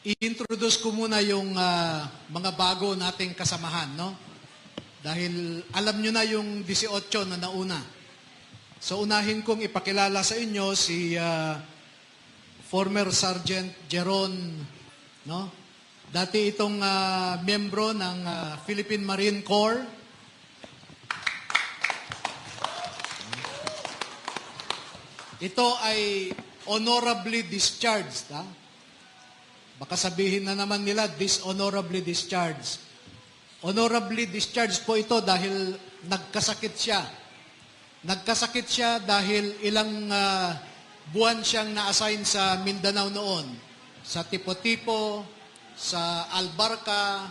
I-introduce ko muna yung mga bago nating kasamahan, no? Dahil alam nyo na yung 18 na nauna. So unahin kong ipakilala sa inyo si former Sergeant Jeron, no? Dati itong miyembro ng Philippine Marine Corps. Ito ay honorably discharged. Ha? Baka sabihin na naman nila, dishonorably discharged. Honorably discharged po ito dahil nagkasakit siya. Nagkasakit siya dahil ilang buwan siyang na-assign sa Mindanao noon. Sa Tipo-Tipo, sa Albarca,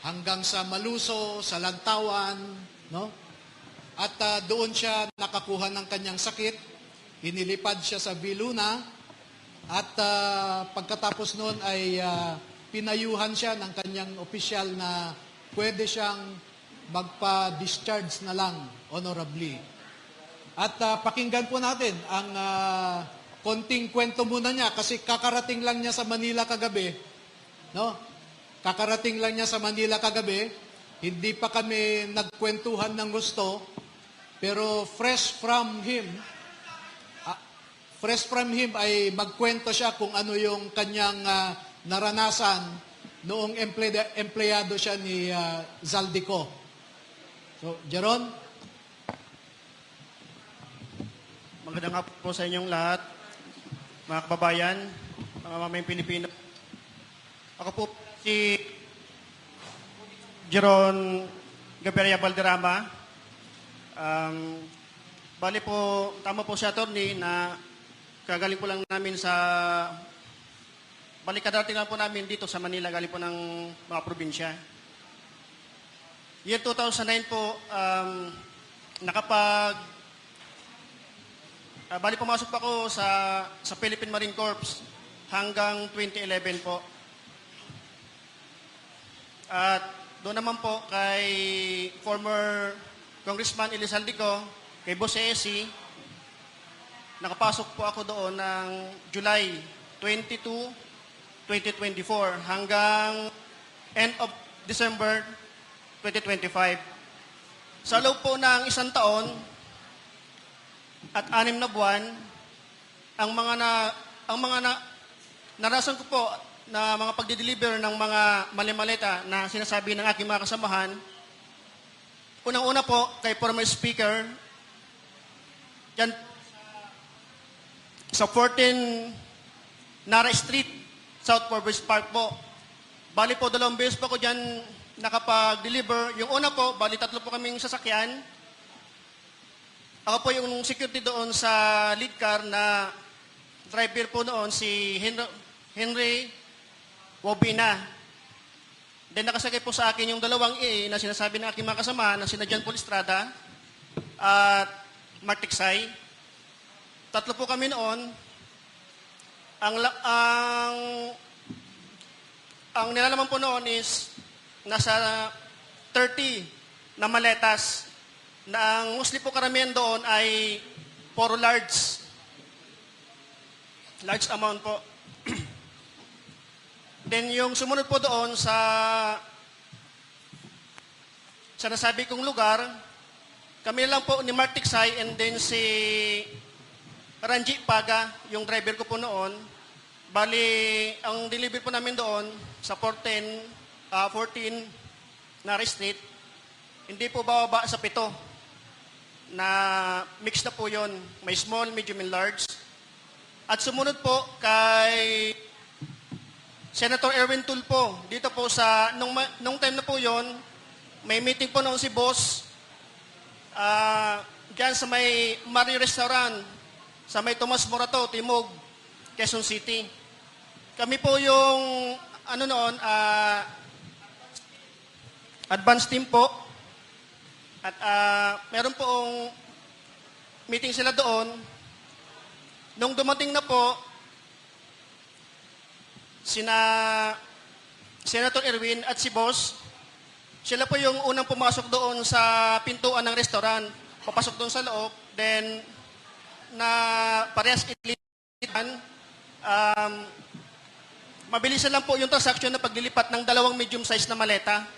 hanggang sa Maluso, sa Lantawan, no? At doon siya nakakuha ng kanyang sakit. Inilipad siya sa Viluna at pagkatapos noon ay pinayuhan siya ng kanyang opisyal na pwede siyang magpa-discharge na lang honorably. At pakinggan po natin ang konting kwento muna niya kasi kakarating lang niya sa Manila kagabi. No? Kakarating lang niya sa Manila kagabi. Hindi pa kami nagkwentuhan ng gusto pero fresh from him ay magkwento siya kung ano yung kanyang naranasan noong empleyado siya ni Zaldico. So, Jeron? Magandang hapon po sa inyong lahat, mga kababayan, mga mamayang Pilipino. Ako po si Jeron Gaviria Valderrama. Bali po, tama po si attorney na kagaling po lang namin kadarating lang po namin dito sa Manila, galing po ng mga probinsya. Year 2009 po, bali pumasok pa ako sa Philippine Marine Corps hanggang 2011 po. At doon naman po kay former Congressman Elizaldico, kay Boss ESI, nakapasok po ako doon ng July 22, 2024 hanggang end of December 2025. Sa loob po ng isang taon at 6 na buwan, ang mga narasan ko po na mga pagdi-deliver ng mga mali-maleta na sinasabi ng aking mga kasamahan, unang-una po kay former speaker, dyan sa 14 Nara Street, South Forbes Park po. Bali po, 2 beses po ako dyan nakapag-deliver. Yung una po, bali 3 po kaming sasakyan. Ako po yung security doon sa lead car na driver po noon si Henry Wobina. Then nakasakay po sa akin yung 2 A na sinasabi ng aking mga kasama na sina John Paul Estrada at Mark Tiksay. 3 po kami noon. Ang nilalaman po noon is nasa 30 na maletas na ang mostly po karamihan doon ay puro large amount po. Then yung sumunod po doon sa nasabi kong lugar, kami lang po ni Mark Tiksay and then si Ranji Paga, yung driver ko po noon. Bali, ang delivery po namin doon sa 14 Nara Street, hindi po bababa sa 7 na mix na po yon. May small, medium, and large. At sumunod po kay Senator Erwin Tulfo. Dito po nung time na po yon, may meeting po noon si Boss dyan sa may Marie Restaurant, sa may Tomas Morato, Timog, Quezon City. Kami po yung advance team po. At meron pong meeting sila doon. Nung dumating na po, sina Senator Erwin at si Boss, sila po yung unang pumasok doon sa pintuan ng restaurant. Papasok doon sa loob, then na parehas ilitan, mabilisan lang po yung transaction na paglilipat ng dalawang medium size na maleta.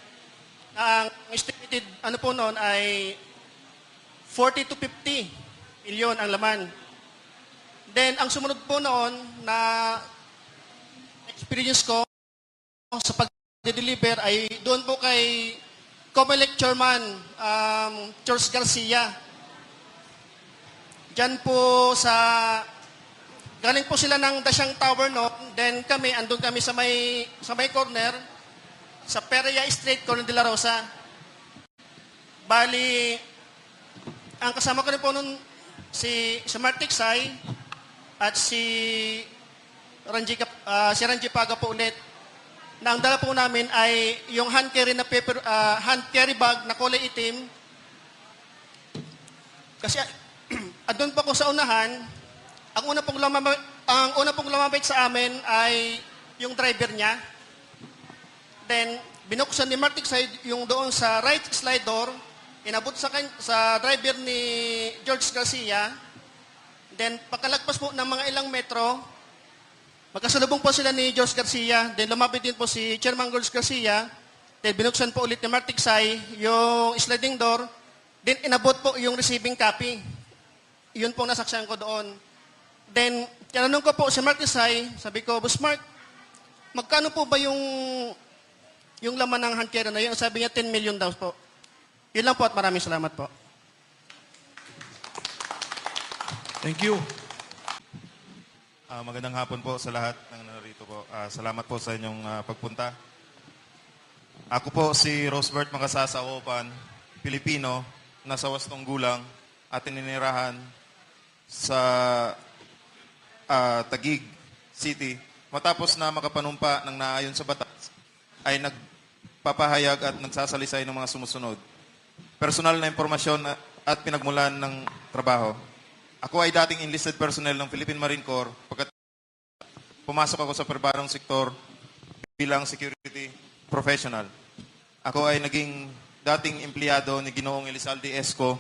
Ang estimated ano po noon ay 40 to 50 milyon ang laman. Then, ang sumunod po noon na experience ko sa pag-deliver ay doon po kay Comelec Chairman George Garcia. Diyan po galing po sila ng Dasyang Tower, no? Then kami, andun kami sa may corner, sa Perea Street, Corner de la Rosa. Bali, ang kasama ko rin po nun, si Mark Tiksay at si Ranji Paga po ulit. Na ang dala po namin ay yung hand carry bag na kulay itim. Kasi andun po ako sa unahan, ang una pong lumapit sa amin ay yung driver niya. Then, binuksan ni Mark Tiksay yung doon sa right slide door, inabot sa driver ni George Garcia. Then, pagkalagpas po ng mga ilang metro, magkasalubong po sila ni George Garcia. Then, lumapit din po si Chairman George Garcia. Then, binuksan po ulit ni Mark Tiksay yung sliding door. Then, inabot po yung receiving copy. Yun po nasaksihan ko doon. Then, tinanong ko po si Mark Tiksay, sabi ko, Boss Mark, magkano po ba yung laman ng hand carry na yun? Sabi niya, 10 million daw po. Yun lang po at maraming salamat po. Thank you. Magandang hapon po sa lahat ng narito po. Salamat po sa inyong pagpunta. Ako po si Rosbert Makasasa Opan, Pilipino, nasa wastong gulang at ininirahan sa Taguig City. Matapos na makapanumpa ng naayon sa batas, ay nagpapahayag at nagsasalisay ng mga sumusunod. Personal na impormasyon at pinagmulan ng trabaho. Ako ay dating enlisted personnel ng Philippine Marine Corps. Pagkat pumasok ako sa perbarong sektor bilang security professional. Ako ay naging dating empleyado ni Ginoong Elizalde Esco,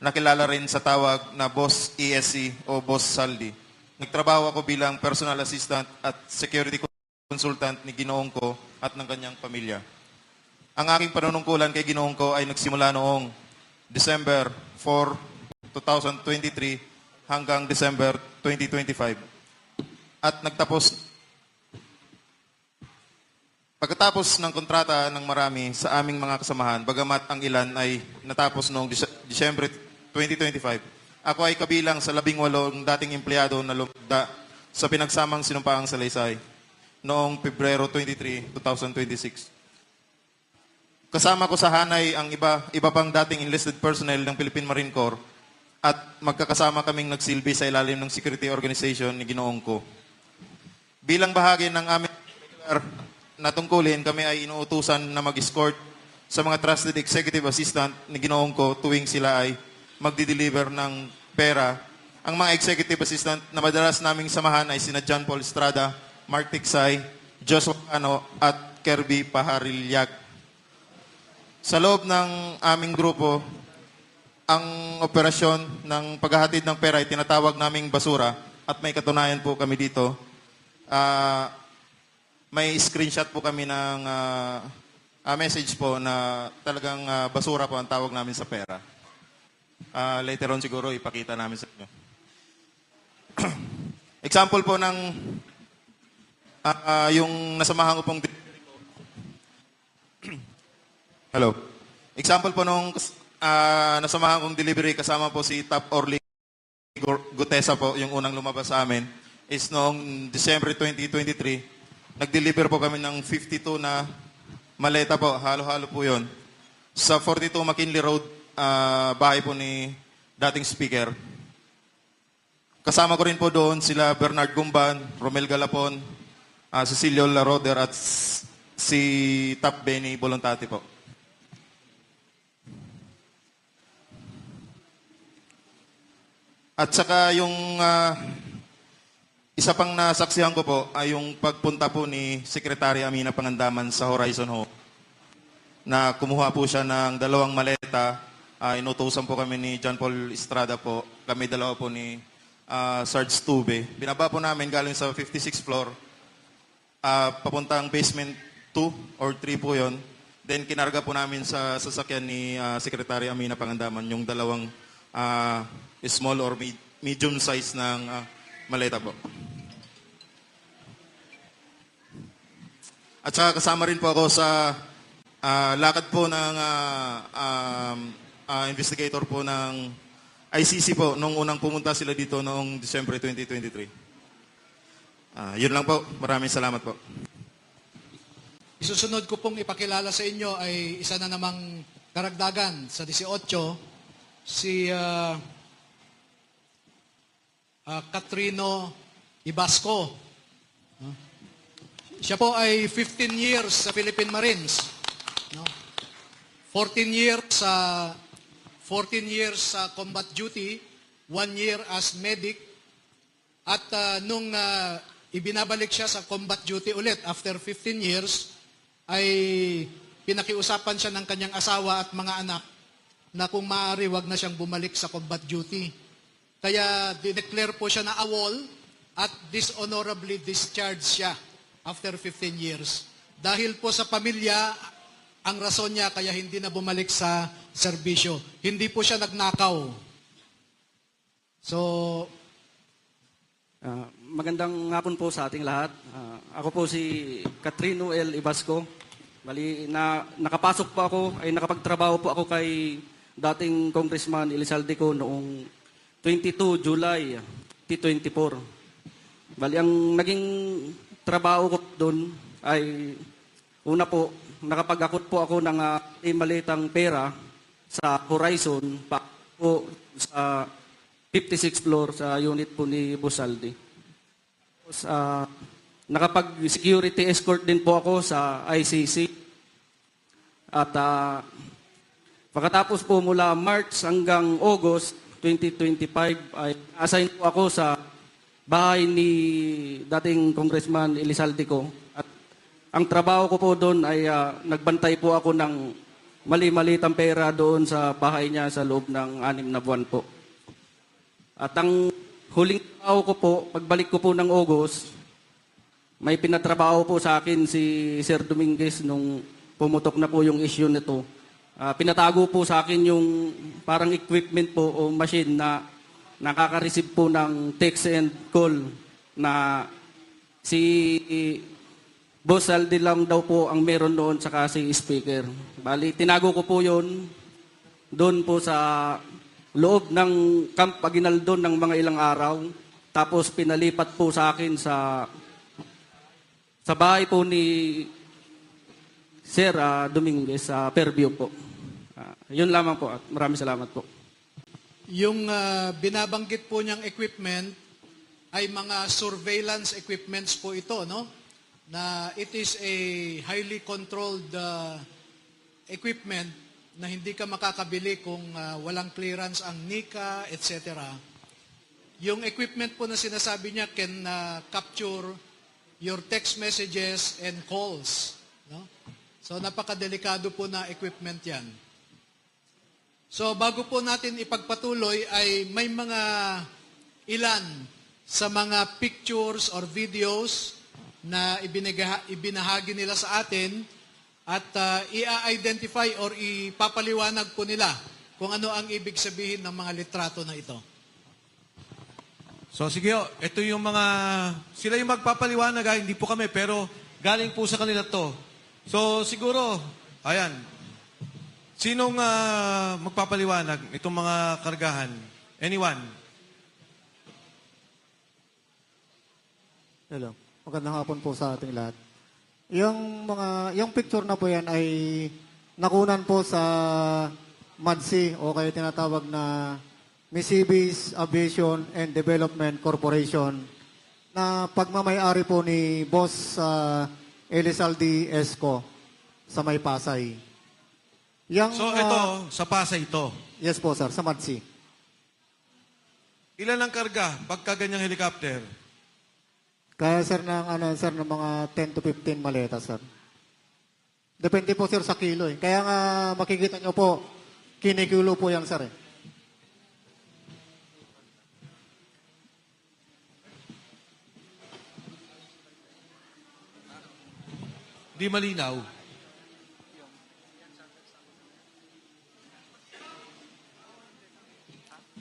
nakilala rin sa tawag na Boss ESC o Boss Saldi. Nagtrabaho ako bilang personal assistant at security consultant ni Ginoong ko at ng kanyang pamilya. Ang aking panunungkulan kay Ginoong ko ay nagsimula noong December 4, 2023 hanggang December 2025. At pagkatapos ng kontrata ng marami sa aming mga kasamahan, bagamat ang ilan ay natapos noong December 2025, ako ay kabilang sa 18 dating empleyado na lumda sa pinagsamang sinumpaang salaysay noong Pebrero 23, 2026. Kasama ko sa hanay ang iba pang dating enlisted personnel ng Philippine Marine Corps at magkakasama kaming nagsilbi sa ilalim ng security organization ni Ginoong ko. Bilang bahagi ng aming na tungkulin, kami ay inuutusan na mag-escort sa mga trusted executive assistant ni Ginoong ko tuwing sila ay magdi-deliver ng pera. Ang mga executive assistant na madalas naming samahan ay sina John Paul Estrada, Mark Tiksay, Joshua Cano at Kirby Paharilyag. Sa loob ng aming grupo, ang operasyon ng paghahatid ng pera ay tinatawag naming basura at may katunayan po kami dito. May screenshot po kami ng message po na talagang basura po ang tawag namin sa pera. Later on siguro ipakita namin sa inyo. Example po ng yung nasamahan ko pong Hello. Example po nung nasamahan kong delivery kasama po si Top Orly Gutesa po, yung unang lumabas sa amin, is noong December 2023. Nag-deliver po kami ng 52 na maleta po, halo-halo po yon sa 42 McKinley Road, bahay po ni dating speaker. Kasama ko rin po doon sila Bernard Gumban, Romel Galapon, Cecilio Laroder at si Top Benny Bolontati po. At saka yung isa pang nasaksihan ko po ay yung pagpunta po ni Secretary Amina Pangandaman sa Horizon Home na kumuha po siya ng 2 maleta. Inutusan po kami ni John Paul Estrada po. Kami dalawa po ni Sarge Stube. Binaba po namin galing sa 56th floor papuntang basement 2 or 3 po yon. Then kinarga po namin sa sasakyan ni Secretary Amina Pangandaman yung dalawang small or medium size ng maleta po. At saka kasama rin po ako sa lakad po ng investigator po ng ICC po nung unang pumunta sila dito noong December 2023. Yun lang po. Maraming salamat po. Isusunod ko pong ipakilala sa inyo ay isa na namang karagdagan sa 18, si Catrino Ibasco. Siya po ay 15 years sa Philippine Marines. No? 14 years sa combat duty, 1 year as medic, at nung ibinabalik siya sa combat duty ulit after 15 years, ay pinakiusapan siya ng kanyang asawa at mga anak na kung maaari wag na siyang bumalik sa combat duty. Kaya dineclare po siya na AWOL at dishonorably discharged siya after 15 years. Dahil po sa pamilya, ang rason niya kaya hindi na bumalik sa serbisyo. Hindi po siya nagnakaw. So, magandang hapon po sa ating lahat. Ako po si Catrino L. Ibasco. Bali, nakapasok po ako, ay nakapagtrabaho po ako kay dating Congressman Elizalde ko noong 22 July 2024. Bali, ang naging trabaho ko doon ay una po, nakapag-akot po ako ng malitang pera sa Horizon pa po sa 56th floor sa unit po ni Bosaldi. Tapos, nakapag-security escort din po ako sa ICC. At pagkatapos po mula March hanggang August 2025 ay assign po ako sa bahay ni dating Congressman Elizalde ko. At ang trabaho ko po doon ay nagbantay po ako ng mali-malitang pera doon sa bahay niya sa loob ng 6 na buwan po. At ang huling trabaho ko po, pagbalik ko po ng August, may pinatrabaho po sa akin si Sir Dominguez nung pumutok na po yung issue nito. Pinatago po sa akin yung parang equipment po o machine na nakaka-receive po ng text and call na si Boss Aldi lang daw po ang meron doon saka si speaker. Bali, tinago ko po yun doon po sa loob ng Camp Aguinaldo ng mga ilang araw. Tapos pinalipat po sa akin sa bahay po ni Sir Dominguez sa Fairview po. Yun lamang po at maraming salamat po. yung binabanggit po niyang equipment ay mga surveillance equipments po ito, no? Na it is a highly controlled equipment na hindi ka makakabili kung walang clearance ang NICA, etc. Yung equipment po na sinasabi niya can capture your text messages and calls. No? So napakadelikado po na equipment yan. So bago po natin ipagpatuloy ay may mga ilan sa mga pictures or videos na ibinahagi nila sa atin at i-identify or ipapaliwanag po nila kung ano ang ibig sabihin ng mga litrato na ito. So sige, ito yung mga, sila yung magpapaliwanag, hindi po kami, pero galing po sa kanila to. So siguro, ayan, sinong magpapaliwanag itong mga kargahan? Anyone? Hello. Magandang hapon po sa ating lahat. Yung picture na po yan ay nakunan po sa MADSI o kaya tinatawag na Misibis Aviation and Development Corporation na pagmamay-ari po ni Boss Elizalde Esco sa May Pasay. So ito, sa Pasay ito. Yes po sir, sa MADSI. Ilan ang karga pagka ganyang helicopter? Kaya sir ng mga 10 to 15 maleta sir. Depende po sir sa kilo eh. Kaya nga makikita nyo po, kinikilo po yan sir eh. Di malinaw.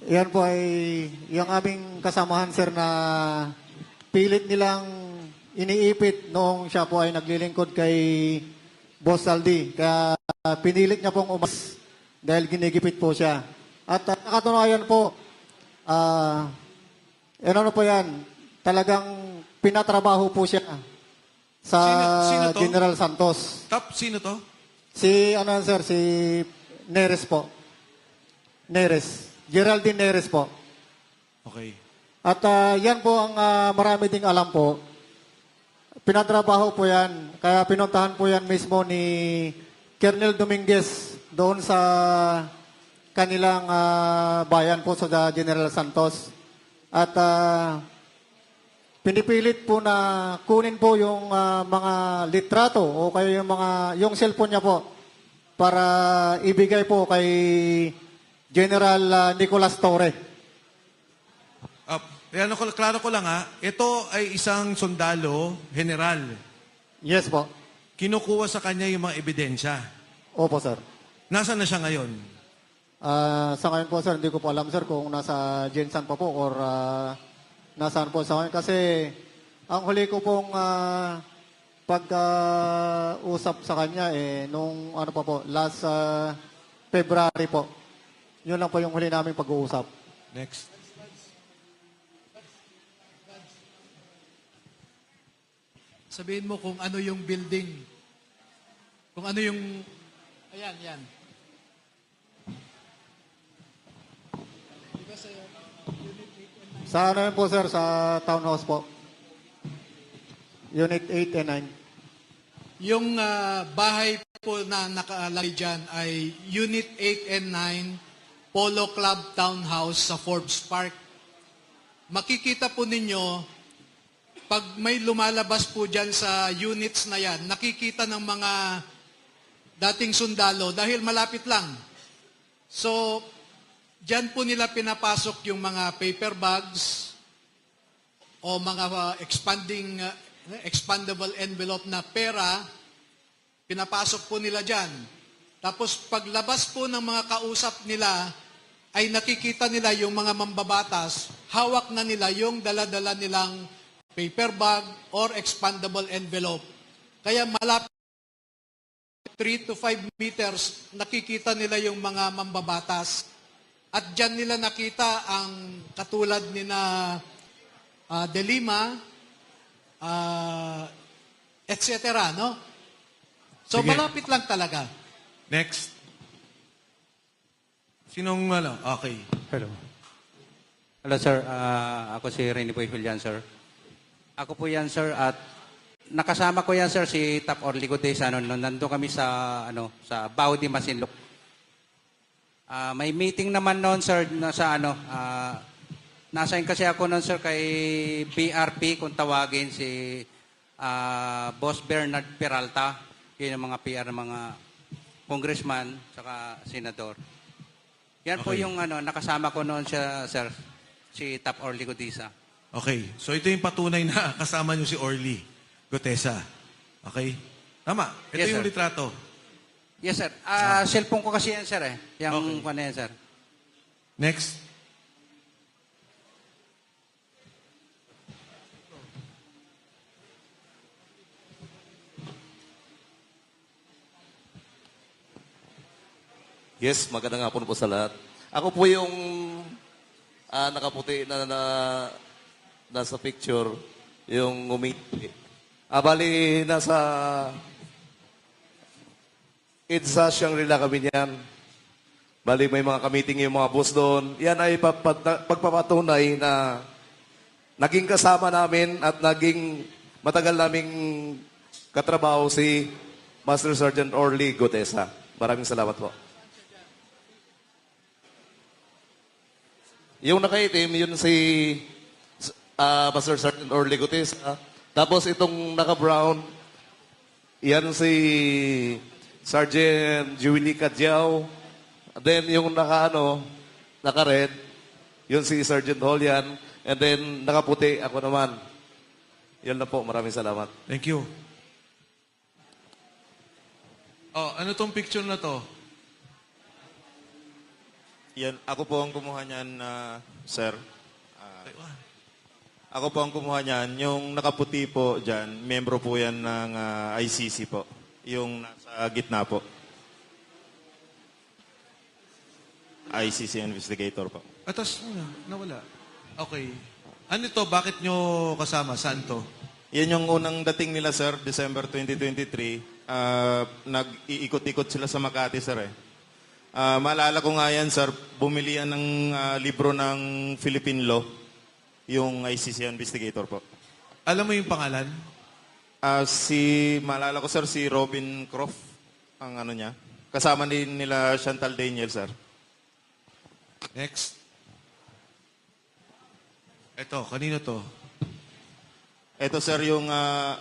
Yan po ay yung aming kasamahan, sir, na pilit nilang iniipit noong siya po ay naglilingkod kay Boss Saldi. Kaya pinilit niya pong umas dahil ginigipit po siya. At nakatunayan po, ano po yan, talagang pinatrabaho po siya sa Sino to? General Santos. Top, sino to? Si, ano yan, sir, si Neres po. Neres. Geraldine Neres po. Okay. At yan po ang marami ding alam po. Pinatrabaho po yan. Kaya pinuntahan po yan mismo ni Colonel Dominguez doon sa kanilang bayan po sa General Santos. At pinipilit po na kunin po yung mga litrato o kaya yung cellphone niya po para ibigay po kay General Nicolas Torre. Klaro ko lang ha, ito ay isang sundalo, general. Yes po. Kinukuha sa kanya yung mga ebidensya. Opo, sir. Nasaan na siya ngayon? Sa ngayon po, sir, hindi ko po alam, sir, kung nasa Jensan pa po or nasaan po sa ngayon. Kasi ang huli ko pong pag-usap sa kanya, nung ano pa po, last February po. Yun lang po yung huli namin pag-uusap. Next. Sabihin mo kung ano yung building. Kung ano yung... Ayan, yan. Sa ano yun po, sir, sa townhouse po. Unit 8 and 9. Yung bahay po na nakalagay dyan ay Unit 8 and 9, Polo Club Townhouse sa Forbes Park. Makikita po ninyo, pag may lumalabas po dyan sa units na yan, nakikita ng mga dating sundalo dahil malapit lang. So, dyan po nila pinapasok yung mga paper bags o mga expandable envelope na pera, pinapasok po nila dyan. Tapos paglabas po ng mga kausap nila, ay nakikita nila yung mga mambabatas, hawak na nila yung dala-dala nilang paper bag or expandable envelope. Kaya malapit 3 to 5 meters, nakikita nila yung mga mambabatas. At dyan nila nakita ang katulad ni na De Lima, etc. No? So Sige. malapit lang talaga. Next. Sinong ano? Okay. Hello. Hello, sir. Ako si Rene Boy Julian, sir. Ako po yan, sir, at nakasama ko yan, sir, si Tap Orly Gutes, nandun kami sa, sa Baudi, Masinloc. May meeting naman noon, sir, nasain kasi ako noon, sir, kay PRP, kung tawagin si Boss Bernard Peralta. Yun ang mga PR ng mga congressman, saka senador. Yan po Okay. yung nakasama ko noon siya, sir, si Tap Orly Gutesa. Okay. So ito yung patunay na kasama niyo si Orly Gutesa. Okay? Tama. Ito Yes, yung sir. litrato. Yes, sir. Cellphone ko kasi yan, sir, eh. Yung Okay. yan, sir. Next. Yes, magandang hapon po sa lahat. Ako po yung nakaputi na nasa picture, yung umiti. Bali, nasa EDSA Shangri-La kami niyan. Bali, may mga kamiting yung mga boss doon. Yan ay pagpapatunay na naging kasama namin at naging matagal naming katrabaho si Master Sergeant Orly Gutesa. Maraming salamat po. Yung nakaitim, yun si Master Sergeant Orly Gutesa. Tapos itong naka-brown, yan si Sergeant Julie Cadjao. Then yung naka-red, yun si Sergeant Holian. And then nakaputi, ako naman. Yan na po, maraming salamat. Thank you. Oh, ano tong picture na to? Yan, ako po ang kumuha niyan, sir. Ako po ang kumuha niyan. Yung nakaputi po dyan, membro po yan ng ICC po. Yung nasa gitna po. ICC investigator po. Atas, nawala. Okay. Ano to? Bakit nyo kasama? Saan to? Yan yung unang dating nila, sir, December 2023. Nag-iikot-ikot sila sa Makati, sir. Maalala ko nga yan, sir, bumili yan ng libro ng Philippine Law, yung ICC investigator po. Alam mo yung pangalan? Maalala ko, sir, si Robin Croft, ang ano niya. Kasama din nila Chantal Daniel, sir. Next. Ito, kanino to? Ito, sir, yung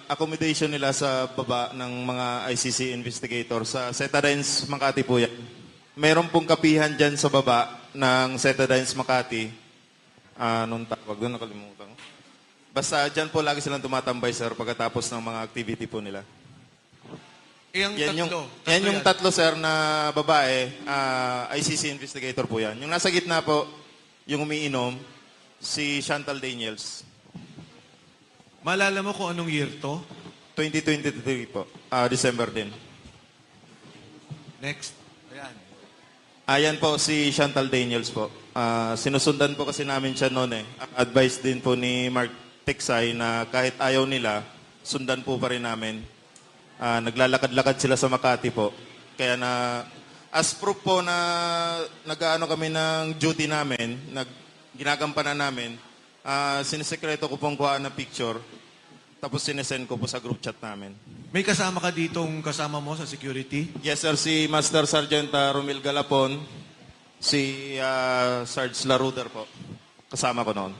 accommodation nila sa baba ng mga ICC investigator sa Setadines, Makati po yan. Meron pong kapihan dyan sa baba ng Setadines, Makati. Anong tawag doon? Nakalimutan ko. Basta dyan po lagi silang tumatambay, sir, pagkatapos ng mga activity po nila. Yung tatlo. Yan yung tatlo, sir, na babae. ICC investigator po yan. Yung nasa gitna po, yung umiinom, si Chantal Daniels. Malala mo kung anong year to? 2023 po. December din. Next. Ayan. Ayan po si Chantal Daniels po. Sinusundan po kasi namin siya noon eh. Advice din po ni Mark Tiksay na kahit ayaw nila, sundan po pa rin namin. Naglalakad-lakad sila sa Makati po. Kaya as proof po na nag-aano kami ng duty namin, ginagampanan namin, sinisekreto ko pong kuha ng picture, tapos sinesend ko po sa group chat namin. May kasama ka ditong kasama mo sa security? Yes, sir. Si Master Sergeant Romil Galapon, si Sarge Laruder po. Kasama ko noon.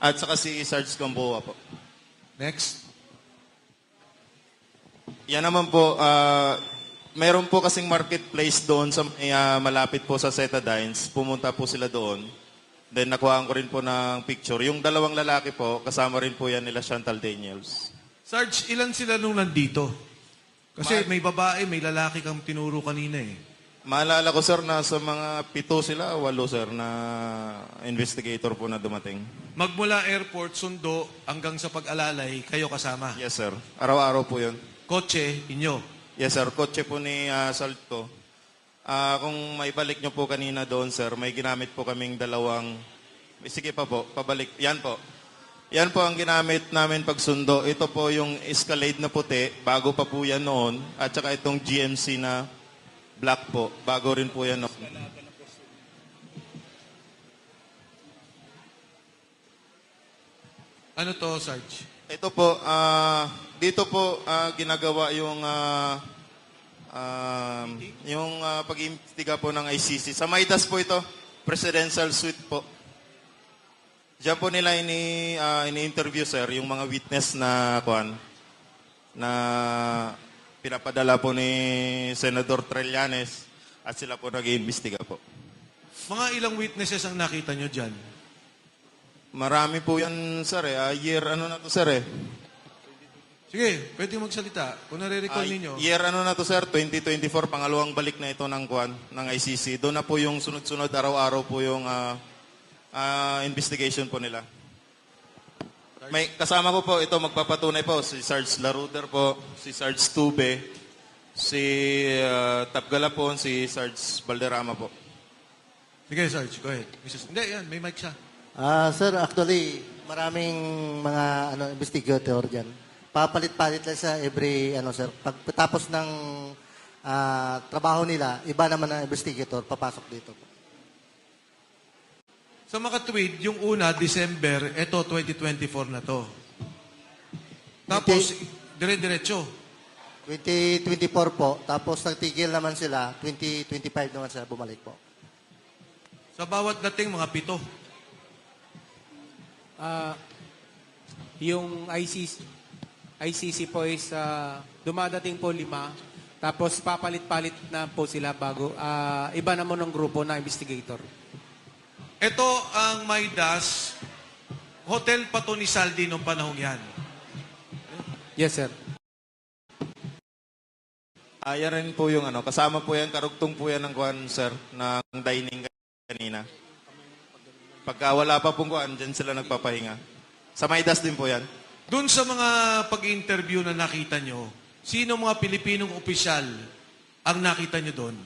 At saka si Sarge Gamboa po. Next. Yan naman po, mayroon po kasing marketplace doon sa malapit po sa Setadines. Pumunta po sila doon. Then nakuhaan ko rin po ng picture. Yung dalawang lalaki po, kasama rin po yan nila Chantal Daniels. Sarge, ilan sila nung nandito? Kasi may babae, may lalaki kang tinuro kanina eh. Maalala ko, sir, na sa mga 7 sila, 8, sir, na investigator po na dumating. Magmula airport, sundo, hanggang sa pag-alalay, kayo kasama. Yes, sir. Araw-araw po yun. Kotse, inyo. Yes, sir. Kotse po ni Salto. Kung may balik nyo po kanina doon, sir, may ginamit po kaming dalawang... Sige pa po, pabalik. Yan po. Yan po ang ginamit namin pagsundo. Ito po yung Escalade na puti, bago pa po yan noon. At saka itong GMC na black po, bago rin po yan noon. Ano to, Sarge? Ito po, dito po ginagawa yung pag-iimbestiga po ng ICC. Sa Maidas po ito, presidential suite po. Diyan po nila ini-interview, sir, yung mga witness na pinapadala po ni Senador Trillanes at sila po nag-iimbestiga po. Mga ilang witnesses ang nakita nyo dyan? Marami po yan, sir. Year ano na to, sir eh. Sige, pwede magsalita. Kung nare-recall ninyo. Year ano na to, sir? 2024, pangalawang balik na ito ng ICC. Doon na po yung sunod-sunod, araw-araw po yung investigation po nila. May kasama ko po, ito magpapatunay po, si Sarge Laruder po, si Sarge Tube, si Tap Galapon, si Sarge Balderrama po. Sige, Sarge, go ahead. Hindi, yan, may mic siya. Sir, actually, maraming mga investigator dyan. Papalit-palit lang sa every, sir. Pagkatapos ng trabaho nila, iba naman ang investigator, papasok dito. Sa makatwid, yung una, December, ito, 2024 na to. Tapos, dire-diretso. 2024 po, tapos nagtigil naman sila, 2025 naman sila bumalik po. Sa bawat dating, mga 7. Yung ICC po is dumadating po 5. Tapos papalit-palit na po sila bago. Iba naman ng grupo na investigator. Ito ang Maidas, hotel pa to ni Saldi nung panahong yan. Yes, sir. Yan rin po yung ano, kasama po yan, karugtong po yan ng kuhan, sir, ng dining kanina. Pagka wala pa pong kuhan, dyan sila nagpapahinga. Sa Maidas din po yan. Doon sa mga pag-interview na nakita nyo, sino mga Pilipinong opisyal ang nakita nyo doon?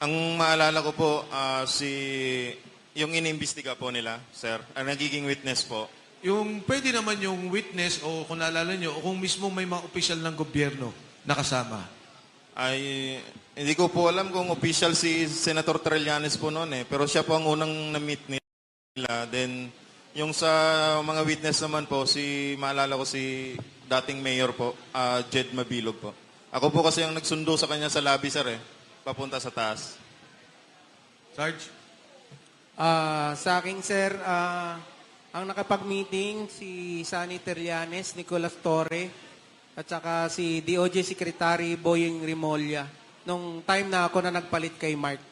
Ang maalala ko po, yung inimbestiga po nila, sir, ang nagiging witness po, Yung pwede naman yung witness o kung naalala nyo, o kung mismo may mga opisyal ng gobyerno nakasama. ay hindi ko po alam kung official si Senator Trillanes po noon pero siya po ang unang na-meet nila. Then, yung sa mga witness naman po, maalala ko si dating mayor po, Jed Mabilog po. Ako po kasi ang nagsundo sa kanya sa lobby, sir, papunta sa taas. Sarge? Sa akin, sir, ang nakapag-meeting si Sunny Trillanes, Nicolas Torre, at saka si DOJ Secretary Boying Rimolya nung time na ako na nagpalit kay Mark.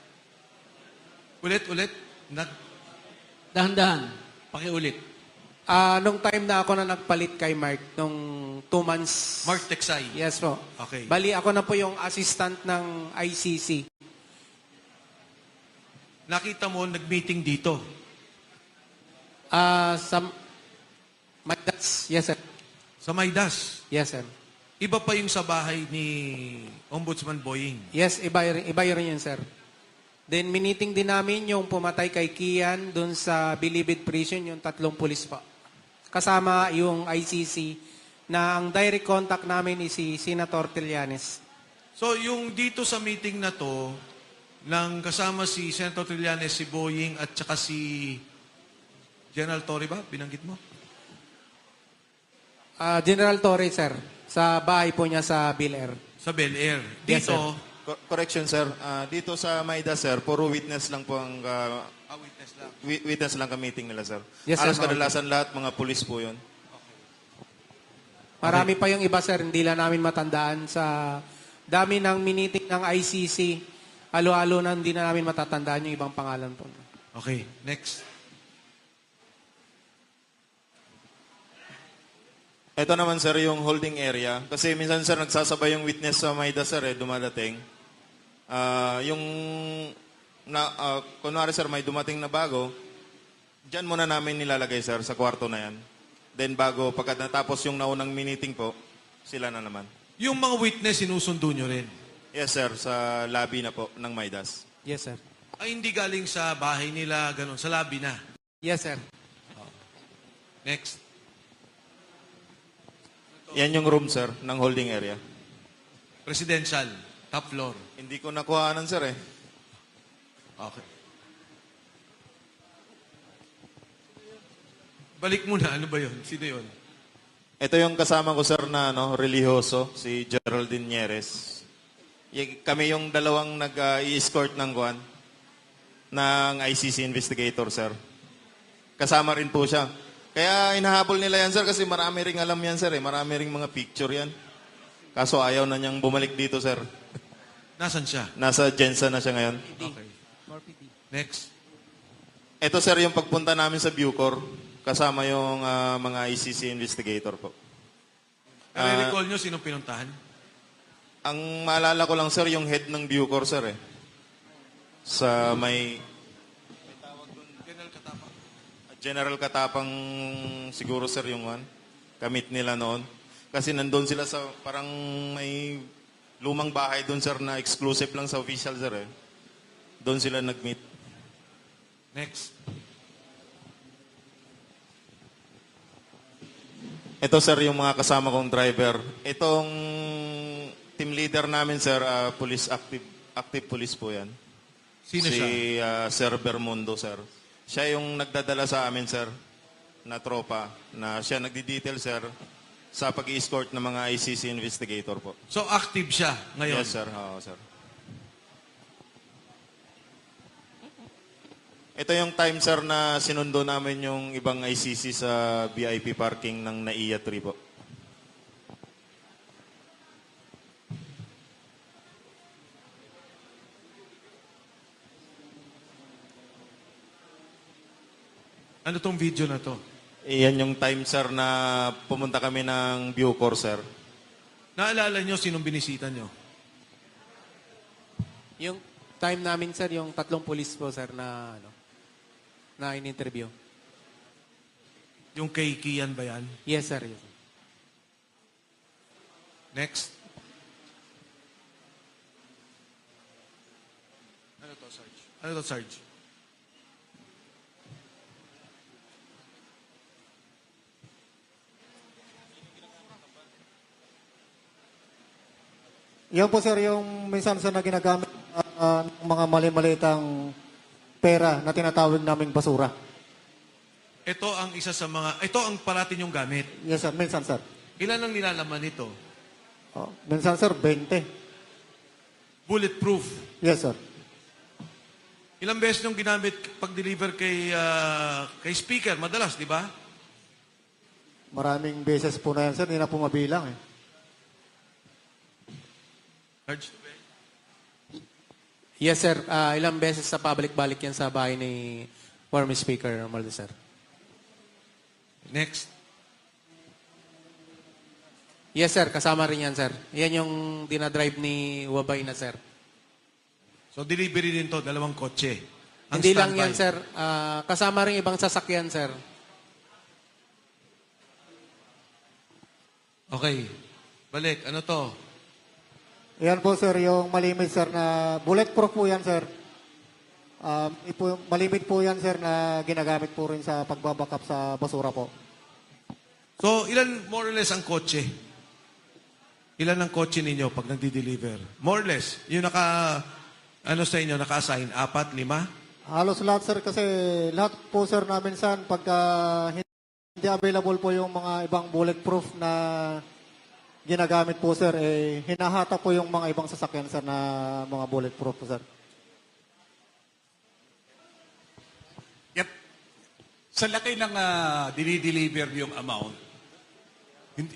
Ulit. Dahan-dahan. Pakiulit. Nung time na ako na nagpalit kay Mark, nung 2 months. Mark Texay. Yes po. Okay. Bali, ako na po yung assistant ng ICC. Nakita mo, nag-meeting dito. Sa Maidas. Yes, sir. Sa Maidas. Yes, sir. Iba pa yung sa bahay ni Ombudsman Boying. Yes, iba rin yun, sir. Then, miniting din namin yung pumatay kay Kian dun sa Bilibid Prison, yung 3 pulis pa. Kasama yung ICC na ang direct contact namin is si Senator Trillanes. So, yung dito sa meeting na to, nang kasama si Senator Trillanes, si Boying, at saka si General Torre ba? Binanggit mo? General Torre, sir. Sa bahay po niya sa Bel Air. Sa Bel Air. Yes, Dito, sir. Correction, sir. Dito sa Maidas, sir, puro witness lang po ang witness lang. witness lang ka meeting nila, sir. Yes, sir. Alas kadalasan lahat, mga pulis po yun. Marami pa yung iba, sir. Hindi lang namin matandaan sa dami ng miniting ng ICC. Halo-halo na hindi na namin matatandaan yung ibang pangalan po. Okay, next. Ito naman, sir, yung holding area. Kasi minsan, sir, nagsasabay yung witness sa Maidas, sir, dumadating. Kunwari, sir, may dumating na bago, dyan muna namin nilalagay, sir, sa kwarto na yan. Then bago, pagkat natapos yung naunang meeting po, sila na naman. Yung mga witness, sinusundo nyo rin. Yes, sir, sa lobby na po ng Maidas. Yes, sir. Ay, hindi galing sa bahay nila, ganun, sa lobby na. Yes, sir. Next. Yan yung room, sir, ng holding area. Presidential, top floor. Hindi ko nakuhaanan, sir, Okay. Balik muna, ano ba yun? Sino yun? Ito yung kasama ko, sir, na religyoso, si Geraldine Nieres. Kami yung dalawang nag-i-escort ng Guan, ng ICC investigator, sir. Kasama rin po siya. Kaya inahabol nila yan, sir, kasi marami ring alam yan, sir. Marami ring mga picture yan. Kaso ayaw na niyang bumalik dito, sir. Nasaan siya? Nasa Jensen na siya ngayon. Okay. Next. Ito, sir, yung pagpunta namin sa Bucor, kasama yung mga ICC investigator po. Recall nyo sinong pinuntahan? Ang maalala ko lang, sir, yung head ng Bucor, sir, sa may... General Katapang siguro, sir, yung kamit nila noon. Kasi nandun sila sa parang may lumang bahay doon, sir, na exclusive lang sa official, sir. Doon sila nag-meet. Next. Ito, sir, yung mga kasama kong driver. Itong team leader namin, sir, police active police po yan. Sino siya? Si Sir Bermundo, sir. Siya yung nagdadala sa amin, sir, na tropa, na siya nagdi-detail, sir, sa pag-escort ng mga ICC investigator po. So, active siya ngayon? Yes, sir. Oo, sir. Ito yung time, sir, na sinundo namin yung ibang ICC sa VIP parking ng NAIA 3 po. Ano tong video na to? Iyan yung time, sir, na pumunta kami ng Bucor, sir. Naalala nyo sinong binisita nyo? Yung time namin, sir, yung 3 pulis po, sir, na in-interview. Yung kay Kian ba yan? Yes, sir. Yes, sir. Next. Ano to, Sarge? Ano to, Sarge? Yan po sir yung minsan sir na ginagamit ng mga mali-malitang pera na tinatawag naming basura. Ito ang isa sa mga, ito ang parating yung gamit. Yes sir, minsan sir. Ilan ang nilalaman nito? Minsan sir, 20. Bulletproof. Yes sir. Ilang beses nung ginamit pag-deliver kay speaker? Madalas, di ba? Maraming beses po na yan sir, hindi na po mabilang eh. Sarge? Yes, sir. Ilang beses sa pabalik-balik yan sa bahay ni former Speaker Romualdez, sir. Next. Yes, sir. Kasama rin yan, sir. Yan yung dinadrive ni Wabay na, sir. So, delivery din to, 2 kotse. Ang Hindi lang standby. yan, sir. Kasama rin ibang sasakyan, sir. Okay. Balik. Ano to? Yan po sir, yung malimit sir na bulletproof po yan sir. Malimit po yan sir na ginagamit po rin sa pagbabackup sa basura po. So, ilan more or less ang kotse? Ilan ang kotse ninyo pag nagdi-deliver? More or less. Yung sa inyo, naka-assign? 4, 5? Halos lahat sir kasi lahat po sir namin saan pagka hindi available po yung mga ibang bulletproof na ginagamit po sir, hinahata po yung mga ibang sasakyan sir na mga bulletproof po sir. Yep. Sa laki ng dinideliver yung amount,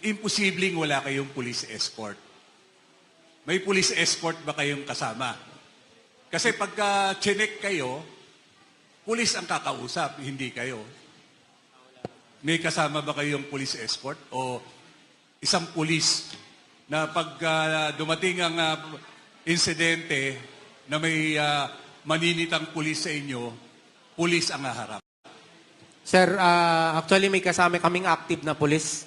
imposibleng wala kayong police escort. May police escort ba kayong kasama? Kasi pagka chinek kayo, police ang kakausap, hindi kayo. May kasama ba kayong police escort? O isang pulis na pag dumating ang insidente na may maninitang pulis sa inyo, pulis ang haharap. Sir, actually may kasama kaming active na pulis.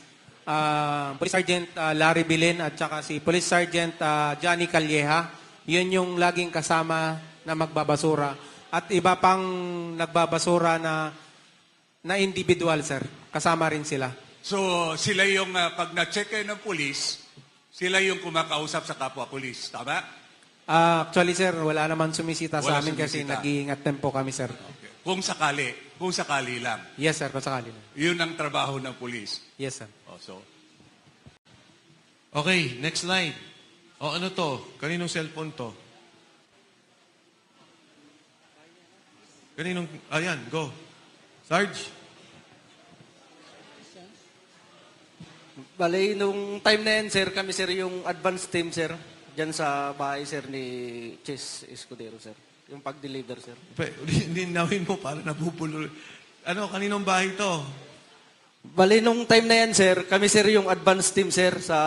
Police Sergeant Larry Bilin at saka si Police Sergeant Johnny Calleja. Yun yung laging kasama na magbabasura. At iba pang nagbabasura na individual, sir. Kasama rin sila. So, sila yung, pag na-check kayo ng pulis, sila yung kumakausap sa kapwa-pulis. Tama? Actually, sir, wala naman sumisita sa Wala amin kasi sumisita. nag-iingat din po kami, sir. Okay. Kung sakali lang. Yes, sir, kung sakali na. Yun ang trabaho ng pulis. Yes, sir. So, Okay, next slide. O ano to? Kaninong cellphone to? Ayan, go. Sarge? Bale, nung time na yan, sir, kami, sir, yung advance team, sir, dyan sa bahay, sir, ni Chess Escudero, sir. Yung pag-deliver, sir. Ninawin mo para nabubulo. Ano, kaninong bahay to? Bale, nung time na yan, sir, kami, sir, yung advance team, sir, sa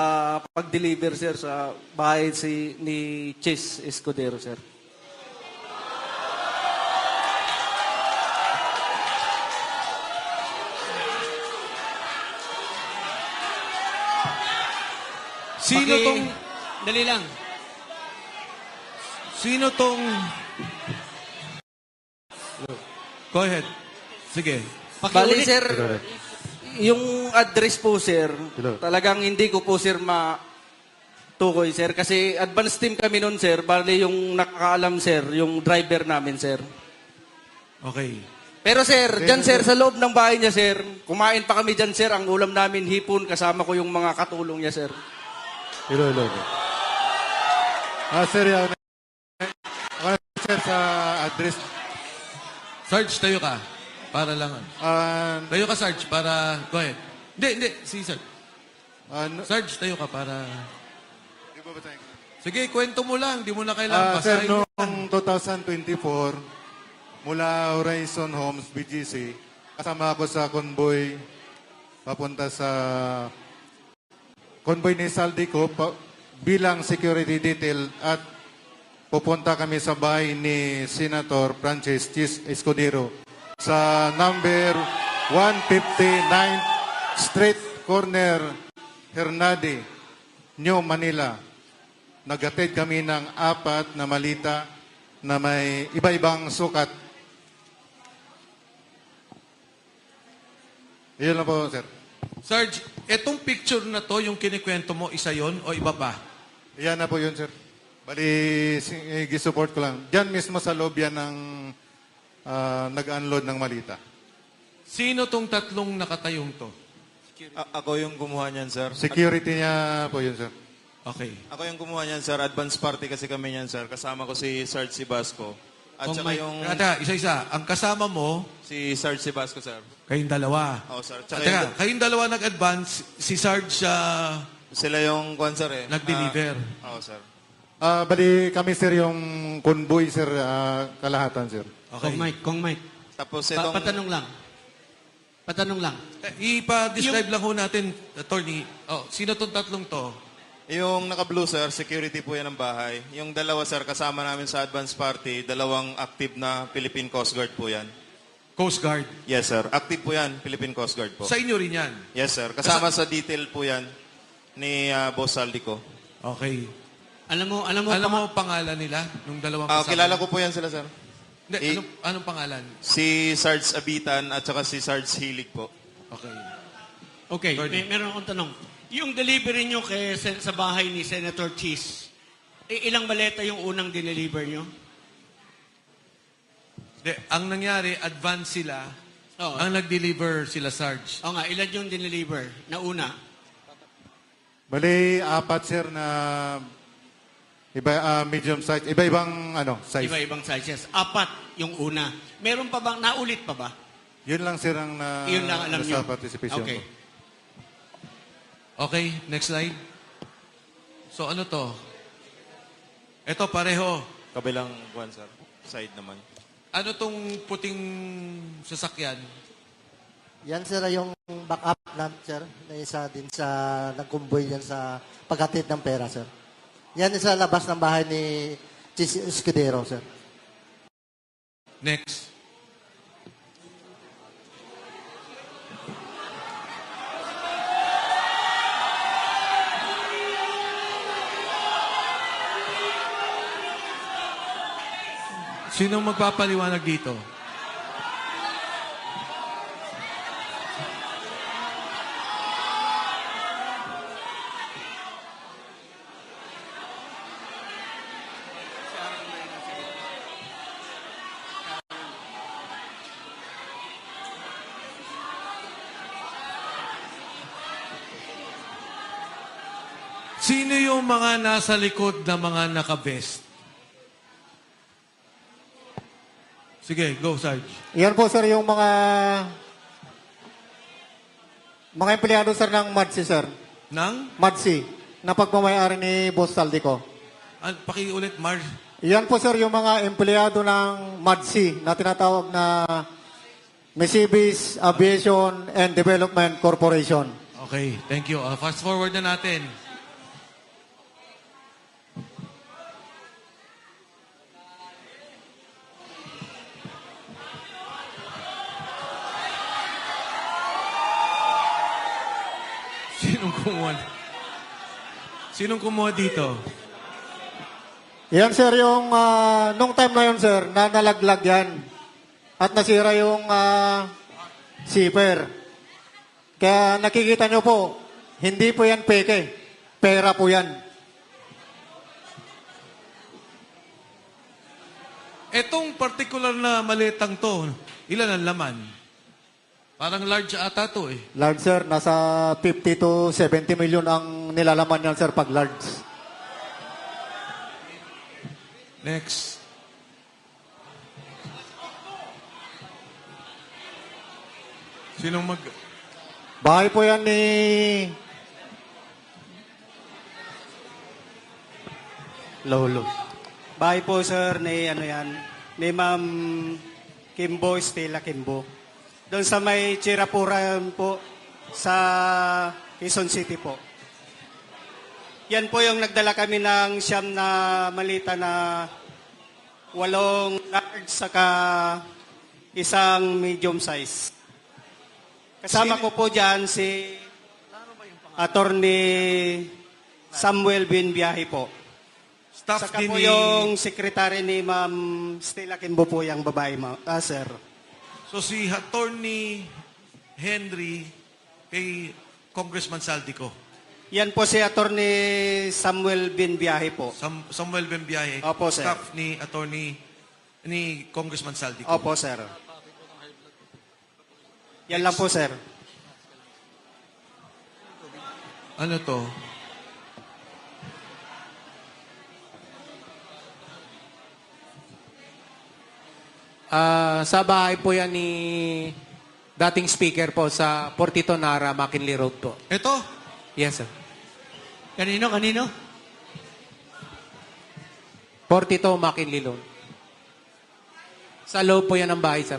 pag-deliver, sir, sa bahay ni Chess Escudero, sir. Sino tong... Dali lang. Sino tong... Go ahead. Sige. Bale, sir, yung address po, sir, talagang hindi ko po, sir, matukoy, sir. Kasi advance team kami nun, sir. Bale, yung nakakaalam, sir, yung driver namin, sir. Okay. Pero, sir, dyan, sir, sa loob ng bahay niya, sir, kumain pa kami dyan, sir. Ang ulam namin, hipon, kasama ko yung mga katulong niya, sir. Hello. Sir, sir, sa address. Sarge, tayo ka. Para lang. Tayo ka, Sarge, para... Go ahead. Hindi. Si Sarge. Sarge, tayo ka para... Sige, kwento mo lang. Di mo na kailangan Sir, basahin. noong 2024, mula Horizon Homes, BGC, kasama ako sa convoy papunta sa convoy ni Saldico bilang security detail at pupunta kami sa bahay ni Senator Francis Chis Escudero sa number 159th Street Corner, Hernade, New Manila. Nag-attend kami ng 4 na malita na may iba-ibang sukat. Iyon lang po, sir. Sarge, etong picture na to, yung kinikwento mo, isa yon o iba pa? Yan na po yun, sir. Bali, gisupport ko lang. Diyan mismo sa loob yan ng nag-unload ng malita. Sino tong tatlong nakatayong to? Ako yung kumuha niyan, sir. Security niya po yun, sir. Okay. Ako yung kumuha niyan, sir. Advance party kasi kami niyan, sir. Kasama ko si Sarge Sibasco. At saka yung... Isa-isa. Ang kasama mo, Si Sarge Sibasco, sir. kayong dalawa. Oo, sir. Tsaka Kayong dalawa nag-advance, si Sarge sila yung kwan, sir, eh. nag-deliver. Oo, sir. Bali, kami, sir, yung convoy, sir, kalahatan, sir. Okay. Kong Mike. Tapos itong... Patanong lang. Ipa-describe lang ho natin, attorney. Sino tong tatlong to? Yung naka-blue, sir, security po yan ng bahay. Yung dalawa, sir, kasama namin sa advance party, dalawang active na Philippine Coast Guard po yan. Coast Guard. Yes, sir. Active po yan, Philippine Coast Guard po. Sa inyo rin yan? Yes, sir. Kasama sa detail po yan ni Boss Saldico. Okay. Alam mo Alam mo pangalan nila, nung dalawang kasama? Kilala ko po yan sila, sir. Hindi, anong pangalan? Si Sarge Abitan at saka si Sarge Hilig po. Okay. Okay, meron akong tanong. Yung delivery nyo sa bahay ni Senator Cheese, ilang maleta yung unang dineliver nyo? Ang nangyari, advance sila. Oo. Ang nag-deliver sila, Sarge. O nga, ilan yung dineliver na una? Bali, 4, sir, na medium size. Iba-ibang size. Iba-ibang sizes. 4 yung una. Meron pa bang, naulit pa ba? Yun lang, sir, ang Yun lang alam nasa nyo. participation Okay. ko. Okay, next slide. So ano to? Ito pareho. Kabilang one, sir. Side naman. Ano tong puting sasakyan? Yan, sir, yung backup na, sir, na isa din sa nagkumboy yan sa paghatid ng pera, sir. Yan sa labas ng bahay ni Chis Escudero, sir. Next. Sinong magpapaliwanag dito? Sino yung mga nasa likod na mga naka-vest? Sige, go, Sarge. Yan po, sir, yung mga empleyado, sir, ng MADSI, sir. Nang? MADSI, na pagmamayari ni Boss Saldico. Pakiulit, Marge. Yan po, sir, yung mga empleyado ng MADSI na tinatawag na Mercedes Aviation and Development Corporation. Okay, thank you. Fast forward na natin. Sinong kumuha dito? Yan, sir, yung nung time na yun, sir, na nalaglag yan. At nasira yung zipper. Kaya nakikita nyo po, hindi po yan peke. Pera po yan. Etong particular na maletang to, ilan ang laman? Parang large ata to eh. Large, sir, nasa 50 to 70 million ang nilalaman yan, sir, pag large. Next. Sinong mag... Bahay po yan ni... Lolo. Bahay po, sir, ni ni Ma'am Kimbo, Stella Kimbo. Doon sa may Chirapuran po, sa Quezon City po. Yan po yung nagdala kami ng siyam na malita na 8 large saka isang medium size. Kasama ko po dyan si Attorney Samuel Binbiyahe po. Staff Saka din po ni... yung secretary ni Ma'am Stella Kimbo po yung babae, sir. So si Attorney Henry kay Congressman Saldico. Yan po si Attorney Samuel Binbiyahe po. Samuel Bembiaye. Opo, sir. Staff ni ni Congressman Saldico. Opo, sir. Yan lang po, sir. Ano to? Sa bahay po yan ni dating speaker po sa Portito Nara, McKinley Road po. Ito? Yes, sir. Kanino? Portito, McKinley Road. Sa loob po yan ng bahay, sir.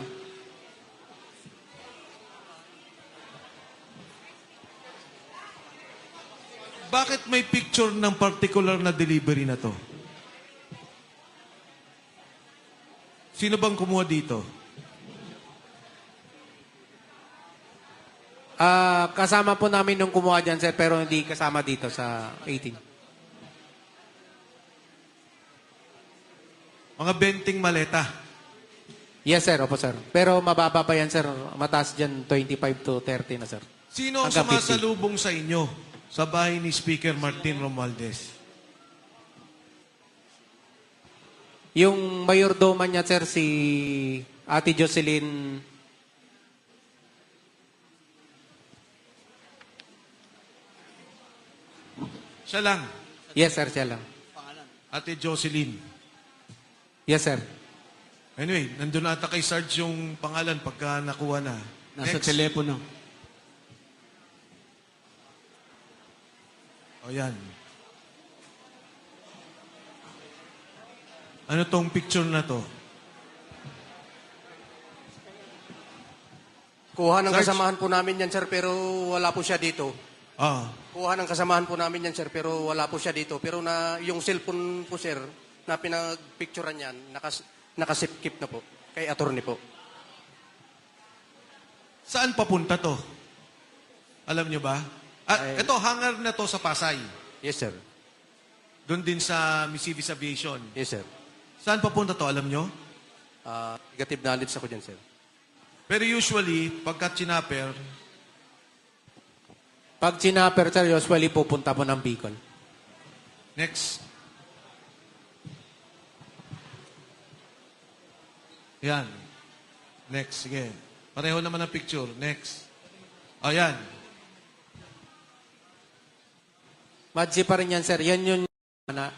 Bakit may picture ng particular na delivery na to? Sino bang kumuha dito? Kasama po namin nung kumuha dyan, sir, pero hindi kasama dito sa 18. Mga benting maleta. Yes, sir. Opo, sir. Pero mababa pa yan, sir. Mataas dyan, 25 to 30 na, sir. Sino ang Hanggang 50. sumasalubong sa inyo sa bahay ni Speaker Martin Romualdez? Yung mayordoma niya, sir, si Ate Jocelyn. Siya lang. Yes, sir, siya lang. Ate Jocelyn. Yes, sir. Anyway, nandun ata kay Sarge yung pangalan pagka nakuha na. Nasa Next. telepono. O yan. Ano tong picture na to? Kuha ng Sarge? kasamahan po namin yan, sir, pero wala po siya dito. Ah, Kuha ng kasamahan po namin yan, sir, pero wala po siya dito. Pero na yung cellphone po, sir, na pinag-picturean yan, nakasipkip na po. Kay attorney po. saan papunta to? Alam nyo ba? Ito, hangar na to sa Pasay. Yes, sir. Doon din sa Missivis Aviation. Yes, sir. Saan papunta to? Alam nyo? Negative knowledge ako dyan, sir. Pero usually, pagka chinapper, Pag chinapper, sir, usually pupunta po ng Bicol. next. Yan. Next, sige. Pareho naman ang picture. Next. Ayan. Madsi pa rin yan, sir. Yan yun na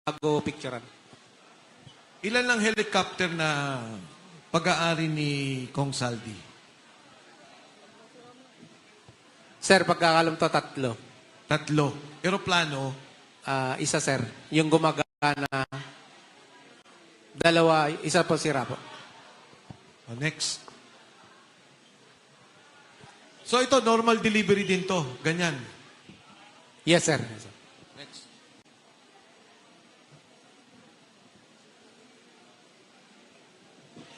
bago picturean. Ilan lang helicopter na pag-aari ni Kong Saldi? Sir, pagkakalam to, 3. 3. Aeroplano, Isa, sir. Yung gumagana, 2, isa po sira po. next. So ito, normal delivery din to. Ganyan. Yes, sir. Yes, sir. Next.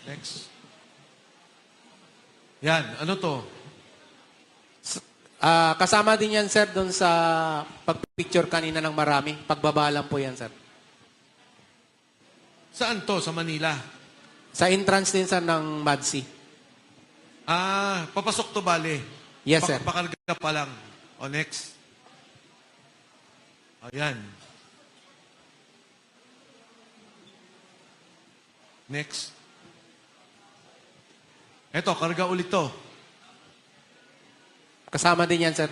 Next. Yan, ano to? Kasama din yan, sir, doon sa pag-picture kanina ng marami. Pagbaba lang po yan, sir. Saan to? Sa Manila? Sa entrance din, sir, ng Madsi. Papasok to bale. Yes, sir. Pakarga pa lang. O, next. Ayan. Next. Eto, karga ulit to. Kasama din yan, sir.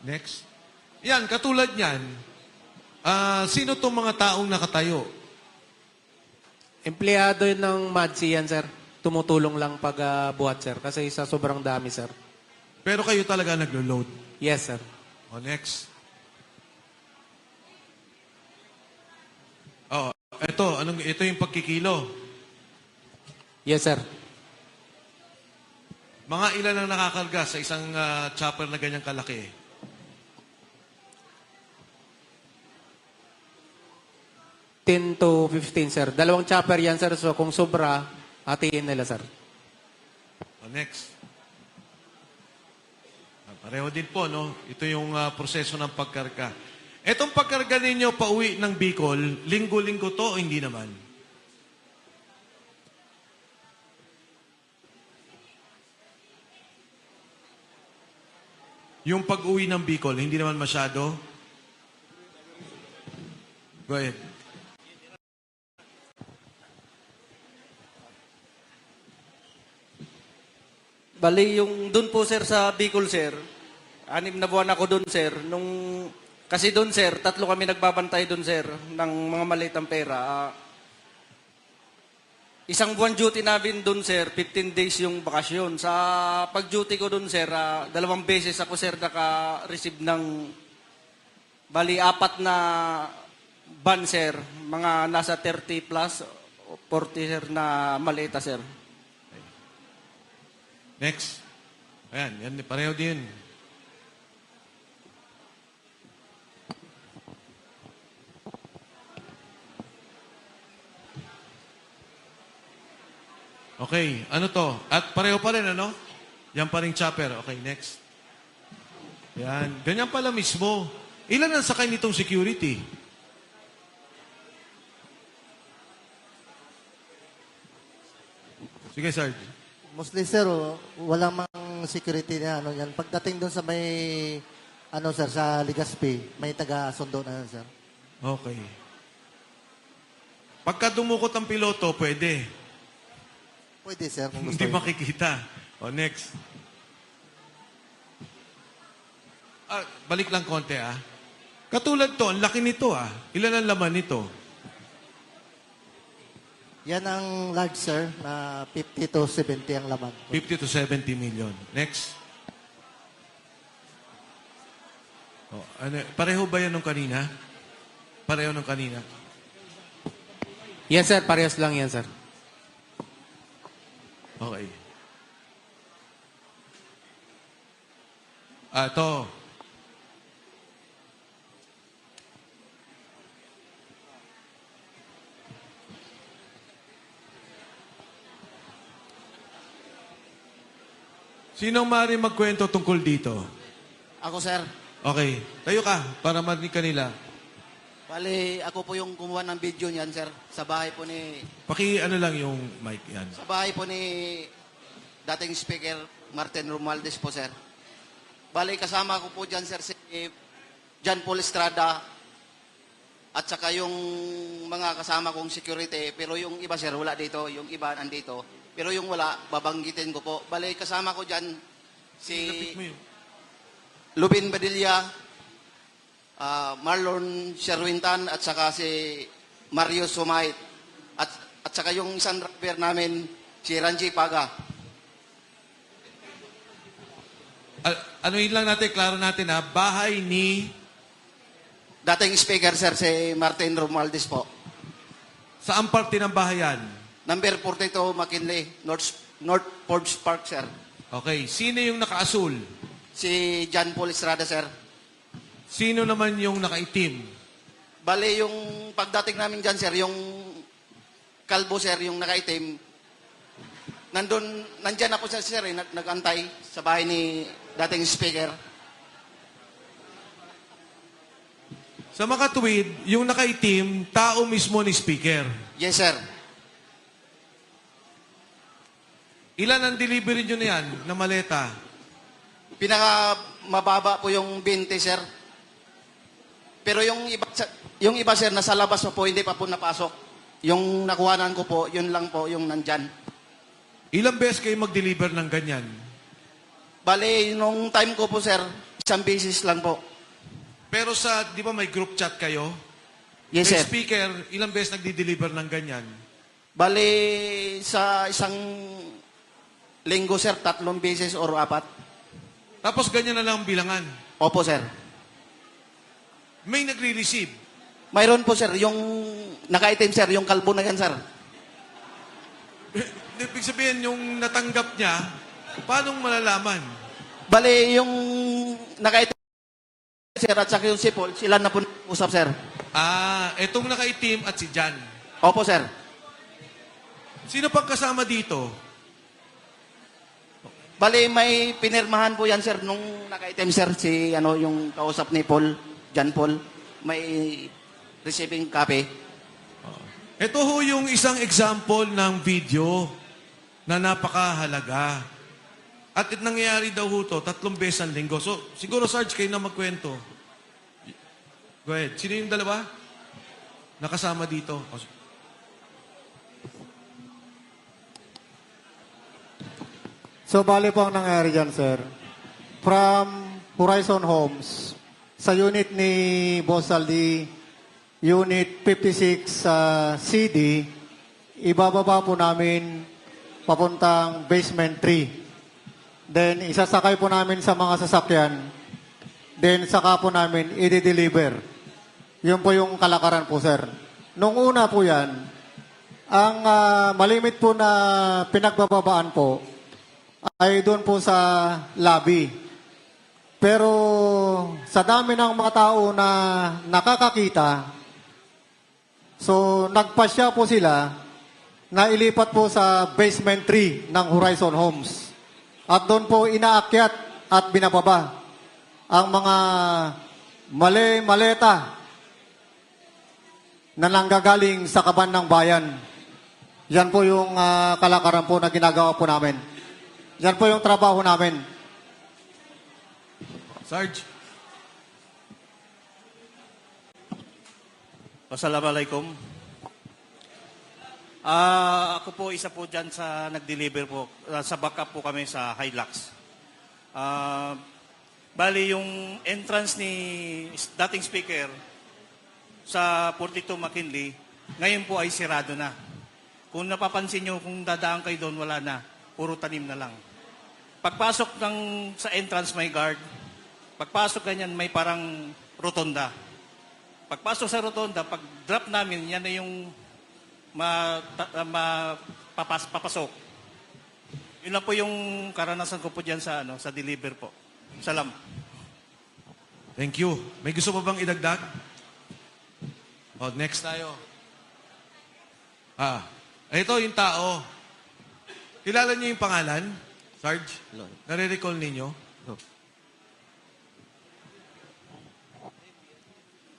Next. Yan, katulad niyan, sino tong mga taong nakatayo? Empleyado yun ng Madsi yan, sir. Tumutulong lang pag buhat, sir. Kasi sa sobrang dami, sir. Pero kayo talaga naglo-load. Yes, sir. O, next. Ito yung pagkikilo. Yes, sir. Mga ilan ang nakakarga sa isang chopper na ganyang kalaki? 10 to 15, sir. Dalawang chopper yan, sir. So kung sobra, hatiin nila, sir. Next. Pareho din po, no? Ito yung proseso ng pagkarga. Etong pagkarga ninyo pauwi ng Bicol, linggo-linggo to o hindi naman? Yung pag-uwi ng Bicol, hindi naman masyado? Go ahead. Bali, yung doon po, sir, sa Bicol, sir, 6 na buwan ako doon, sir. Kasi doon, sir, 3 kami nagbabantay doon, sir, ng mga malitang pera. Isang buwan duty namin doon, sir, 15 days yung bakasyon. Sa pag-duty ko doon, sir, 2 beses ako, sir, naka-receive ng, bali, 4 na ban, sir. Mga nasa 30 plus, 40, sir, na malita, sir. Next. Ayan, yan, pareho din. Okay, ano to? At pareho pa rin, ano? Yan pa rin chopper. Okay, next. Yan, ganyan pala mismo. Ilan ang sakay nitong security? Sige, Sarge. Mostly, sir, walang mang security na ano yan. Pagdating doon sa may, sir, sa Legazpi, may taga-sundo na yan, sir. Okay. Pagka dumukot ang piloto, pwede. Pwede, sir, kung gusto Hindi niyo. makikita. O, next. Balik lang konti, Katulad to, ang laki nito, Ilan ang laman nito? Yan ang large, sir, na 50 to 70 ang laman. 50 to 70 million. Next. Pareho ba yan nung kanina? Pareho nung kanina? Yan, sir. Parehas lang yan, sir. Okay. Ito. Sinong maaari magkwento tungkol dito? Ako, sir. Okay. Tayo ka para marinig kanila. Bali, ako po yung kumuha ng video niyan, sir. Sa bahay po ni... Ano lang yung mic yan. Sa bahay po ni dating speaker, Martin Romualdez po, sir. Bali, kasama ko po dyan, sir, si John Paul Estrada at saka yung mga kasama kong security. Pero yung iba, sir, wala dito. Yung iba nandito. Pero yung wala, babanggitin ko po. Bali, kasama ko dyan si Lubin Badilla, Marlon Sherwintan, at saka si Mario Sumait. At saka yung isang driver namin, si Ranji Paga. Ano yun lang natin, klaro natin bahay ni... Dating speaker, sir, si Martin Romualdez po. Saan parte ng bahay yan? Number 42, McKinley, North Forbes Park, sir. Okay. Sino yung nakaasul? Si John Paul Estrada, sir. Sino naman yung nakaitim? Bale, yung pagdating namin dyan, sir, yung kalbo, sir, yung nakaitim, nandyan ako, sir, nag-antay sa bahay ni dating speaker. Sa makatuwid, yung nakaitim, tao mismo ni speaker. Yes, sir. Ilan ang delivery nyo na yan, na maleta? Pinaka mababa po yung 20, sir. Pero yung iba, sir, nasa labas pa po, hindi pa po napasok. Yung nakuhanan ko po, yun lang po, yung nandyan. Ilang beses kayo mag-deliver ng ganyan? Bale, nung time ko po, sir, isang beses lang po. Pero di ba may group chat kayo? Yes, May sir. speaker, ilang beses nagdi-deliver ng ganyan? Bale, sa isang linggo, sir, 3 beses or 4. Tapos ganyan na lang ang bilangan? Opo, sir. May nagre-receive? Mayroon po, sir. Yung nakaitim, sir. Yung kalbo na yan, sir. Ibig sabihin, yung natanggap niya, Paano malalaman? Bali, yung nakaitim, sir, at saka yung si Paul, sila na po usap, sir. Etong nakaitim at si Jan. Opo, sir. Sino pang kasama dito? Bali, may pinirmahan po yan, sir, nung nakaitim, sir, si, yung kausap ni Paul, John Paul, may receiving copy. Ito ho yung isang example ng video na napakahalaga. At nangyayari daw ho to 3 beses ang linggo. So, siguro, Sarge, kayo na magkwento. Go ahead. Sino yung dalawa? Nakasama dito. So, bali po ang nangyari dyan, sir. From Horizon Homes, sa unit ni Boss Aldi, Unit 56 CD, ibababa po namin papuntang basement 3. Then, isasakay po namin sa mga sasakyan. Then, saka po namin i-deliver. Yun po yung kalakaran po, sir. Nung una po yan, ang malimit po na pinagbababaan po ay doon po sa lobby. Pero sa dami ng mga tao na nakakakita, so nagpasya po sila na ilipat po sa basement 3 ng Horizon Homes. At doon po inaakyat at binababa ang mga maleta na nanggagaling sa kaban ng bayan. Yan po yung kalakaran po na ginagawa po namin. Yan po yung trabaho namin. Sarge? Assalamualaikum. Ako po isa po dyan sa nag-deliver po. Sa backup po kami sa Hilux. Bali yung entrance ni dating speaker sa 42 McKinley, ngayon po ay sirado na. Kung napapansin nyo, kung dadaan kayo doon, wala na. Puro tanim na lang. Pagpasok sa entrance may guard. Pagpasok ganyan may parang rotonda. Pagpasok sa rotonda, pag drop namin, yan na yung papasok. Yun lang po yung karanasan ko po dyan sa deliver po. Salam. Thank you. May gusto pa bang idagdag? Next tayo. Ito yung tao. Kilala niyo yung pangalan? Sarge? Nare-recall ninyo?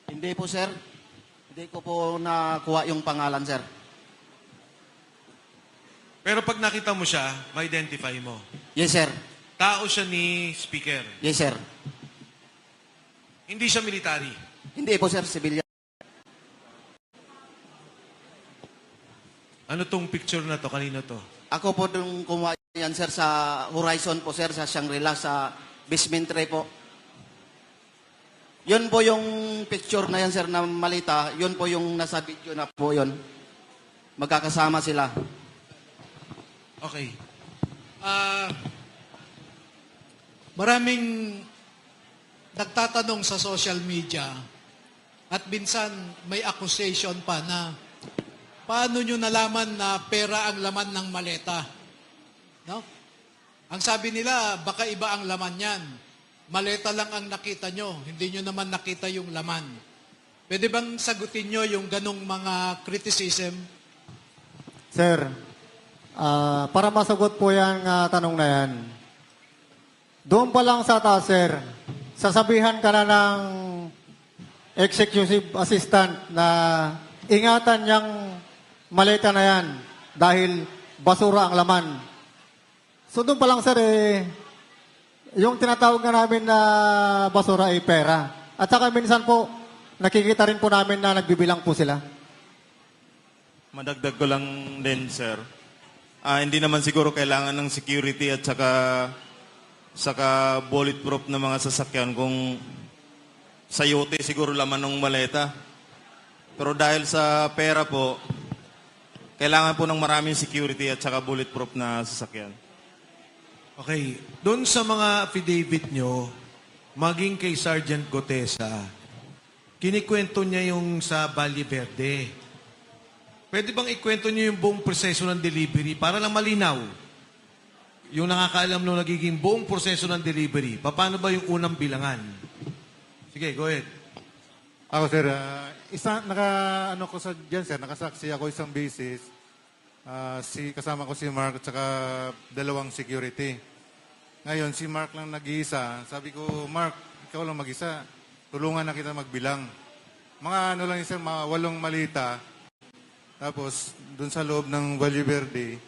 Hindi po, sir. Hindi ko po nakuha yung pangalan, sir. Pero pag nakita mo siya, ma-identify mo. Yes, sir. Tao siya ni speaker. Yes, sir. Hindi siya military. Hindi po, sir. Civilian. Ano tong picture na to? Kanino to? Ako po nung kumuha yan, sir, sa Horizon po, sir, sa Shangri-La, sa basement 3 po. Yun po yung picture na yan, sir, na malita. Yun po yung nasa video na po yun. Magkakasama sila. Okay. Maraming nagtatanong sa social media at minsan may accusation pa na paano nyo nalaman na pera ang laman ng maleta? No? Ang sabi nila, baka iba ang laman yan. Maleta lang ang nakita nyo, hindi nyo naman nakita yung laman. Pwede bang sagutin nyo yung ganong mga criticism? Sir, para masagot po yung tanong na yan, doon pa lang sa taas, sir, sasabihan ka na ng executive assistant na ingatan niyang maleta na yan dahil basura ang laman. So doon pa lang, sir, yung tinatawag na namin na basura ay pera. At saka minsan po, nakikita rin po namin na nagbibilang po sila. Madagdag ko lang din, sir. Hindi naman siguro kailangan ng security at saka bulletproof na mga sasakyan kung sayote siguro laman ng maleta. Pero dahil sa pera po, kailangan po ng maraming security at saka bulletproof na sasakyan. Okay. Doon sa mga affidavit nyo, maging kay Sergeant Gotesa, kinikwento niya yung sa Valle Verde. Pwede bang ikwento niyo yung buong proseso ng delivery para lang malinaw? yung nakakaalam nung nagiging buong proseso ng delivery, paano ba yung unang bilangan? Sige, go ahead. Ako, sir, ano ko sa dyan, sir, nakasaksi ako isang beses. Kasama ko si Mark at saka dalawang security. Ngayon, si Mark lang nag-iisa. Sabi ko, Mark, ikaw lang mag-isa. Tulungan na kita magbilang. Mga ano lang yun, sir, mga 8 malita. Tapos, dun sa loob ng Valle Verde,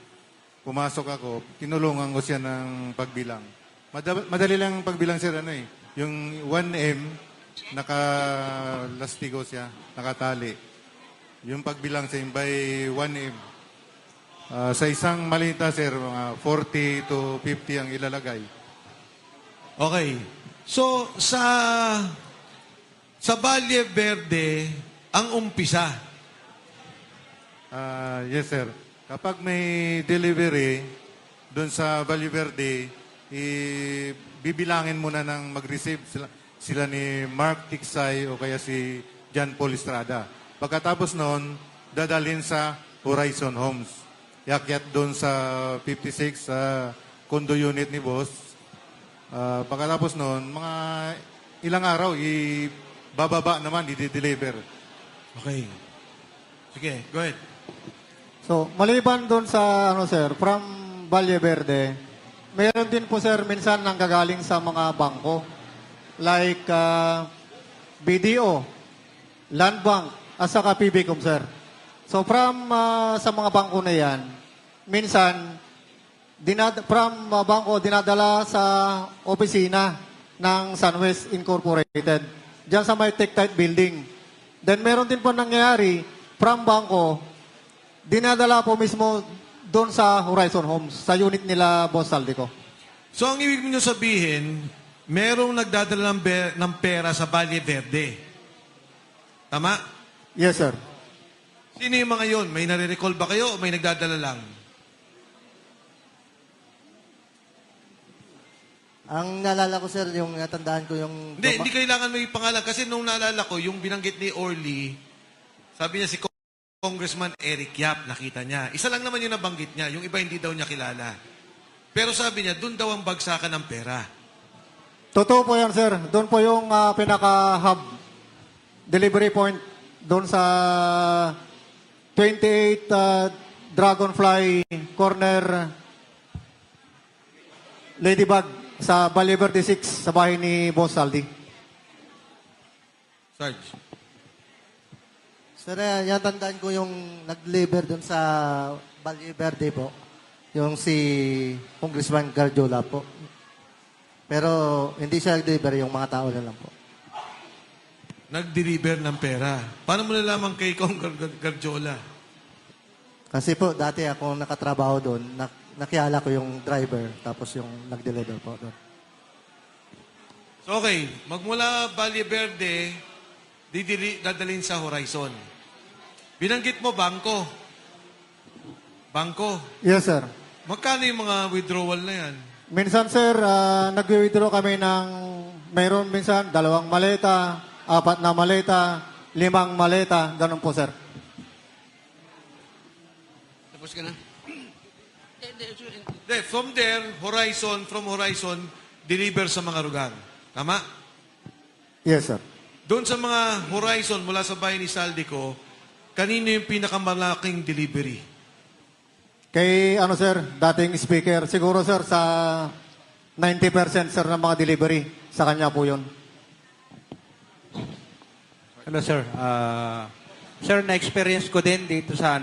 pumasok ako, tinulungan ko siya ng pagbilang. Madali lang pagbilang, sir, yung 1M, naka-lastigo siya, nakatali. Yung pagbilang sa by 1M. Sa isang malita, sir, mga 40 to 50 ang ilalagay. Okay. So, sa Valle Verde, ang umpisa. Yes, sir. Kapag may delivery doon sa Valle Verde, bibilangin muna ng mag-receive sila ni Mark Tiksay o kaya si John Paul Estrada. Pagkatapos noon, dadalhin sa Horizon Homes. Yakyat doon sa 56 sa condo unit ni boss. Pagkatapos noon, mga ilang araw, bababa naman, i-deliver. Okay. Sige, go ahead. So, maliban doon sa, sir, from Valle Verde, meron din po, sir, minsan nang gagaling sa mga bangko. Like BDO, Land Bank, at saka PBCom, sir. So, from sa mga bangko na yan, minsan, from bangko, dinadala sa opisina ng Sunwest Incorporated, dyan sa may Tech-Tite Building. Then, meron din po nangyayari, from bangko, dinadala po mismo doon sa Horizon Homes, sa unit nila, Boss Saldico. So, ang ibig niyo sabihin, merong nagdadala ng pera sa Valle Verde. Tama? Yes, sir. Sino yung mga yun? May nare-recall ba kayo o may nagdadala lang? Ang naalala ko, sir, yung natandaan ko yung... Hindi kailangan may pangalan. Kasi nung naalala ko, yung binanggit ni Orly, sabi niya si Congressman Eric Yap, nakita niya. Isa lang naman yung nabanggit niya. Yung iba hindi daw niya kilala. Pero sabi niya, doon daw ang bagsakan ng pera. Totoo po yan, sir. Doon po yung pinaka-hub delivery point doon sa 28 Dragonfly Corner Ladybug sa Valle Verde 6 sa bahay ni Boss Saldi. Sarge. Sir, yan tandaan ko yung nag-deliver doon sa Valle Verde po. Yung si Congressman Garjola po. Pero hindi siya nag-deliver, yung mga tao na lang po. Nag-deliver ng pera. Paano mo nalaman kay Kong Garjola? Kasi po, dati ako nakatrabaho doon, nakilala ko yung driver, tapos yung nag-deliver po doon. So okay, magmula Valle Verde, dadalhin sa Horizon. Binanggit mo bangko. Bangko. Yes, sir. Magkano yung mga withdrawal na yan? Minsan, sir, nag-withdraw kami ng mayroon minsan 2 maleta, 4 na maleta, 5 maleta, ganun po, sir. Tapos ka na? From there, from Horizon, deliver sa mga lugar. Tama? Yes, sir. Doon sa mga Horizon, mula sa bahay ni Saldico, kanino yung pinakamalaking delivery? Kay, sir, dating speaker, siguro, sir, sa 90%, sir, ng mga delivery, sa kanya po yun. Hello, sir. Sir, na-experience ko din dito sa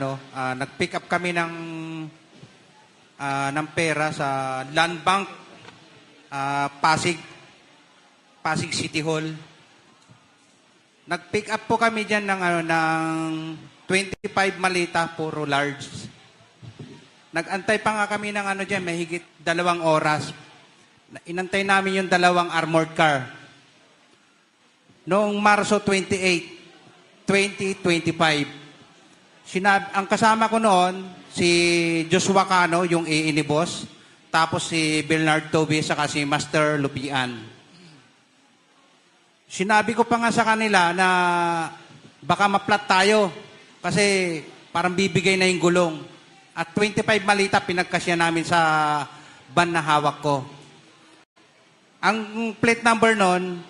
nag-pick up kami ng pera sa Land Bank, Pasig City Hall. Nag-pick up po kami diyan ng 25 malita, puro large. Nag-antay pa nga kami ng diyan, mahigit 2 oras. Inantay namin yung 2 armored car. Noong Marso 28, 2025, ang kasama ko noon, si Joshua Cano, yung AA ni Boss, tapos si Bernard Toby, saka si Master Lupian. Sinabi ko pa nga sa kanila na baka maplat tayo kasi parang bibigay na yung gulong. At 25 malita pinagkasya namin sa van na hawak ko. Ang plate number nun,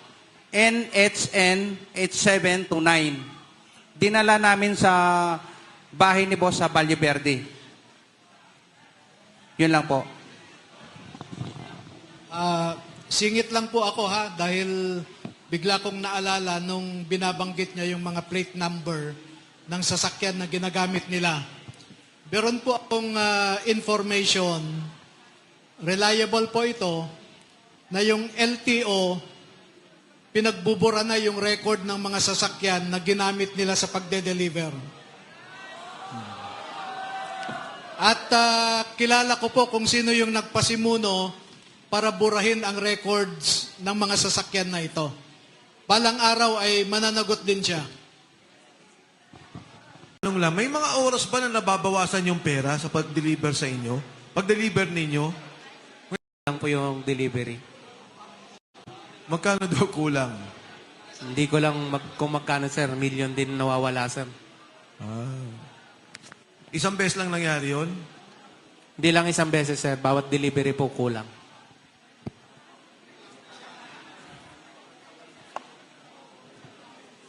NHN 8729. Dinala namin sa bahay ni boss sa Valle Verde. Yun lang po. Singit lang po ako ha, dahil bigla kong naalala nung binabanggit niya yung mga plate number ng sasakyan na ginagamit nila. Meron po akong information, reliable po ito, na yung LTO, pinagbubura na yung record ng mga sasakyan na ginamit nila sa pagde-deliver. At kilala ko po kung sino yung nagpasimuno para burahin ang records ng mga sasakyan na ito. Balang araw ay mananagot din siya. Anong lang, may mga oras ba na nababawasan yung pera sa pag-deliver sa inyo? Pag-deliver ninyo? Lang po yung delivery. Magkano daw kulang? Hindi ko lang kung magkano, sir. Million din nawawala, sir. Isang beses lang nangyari yun? Hindi lang isang beses, sir. Bawat delivery po kulang.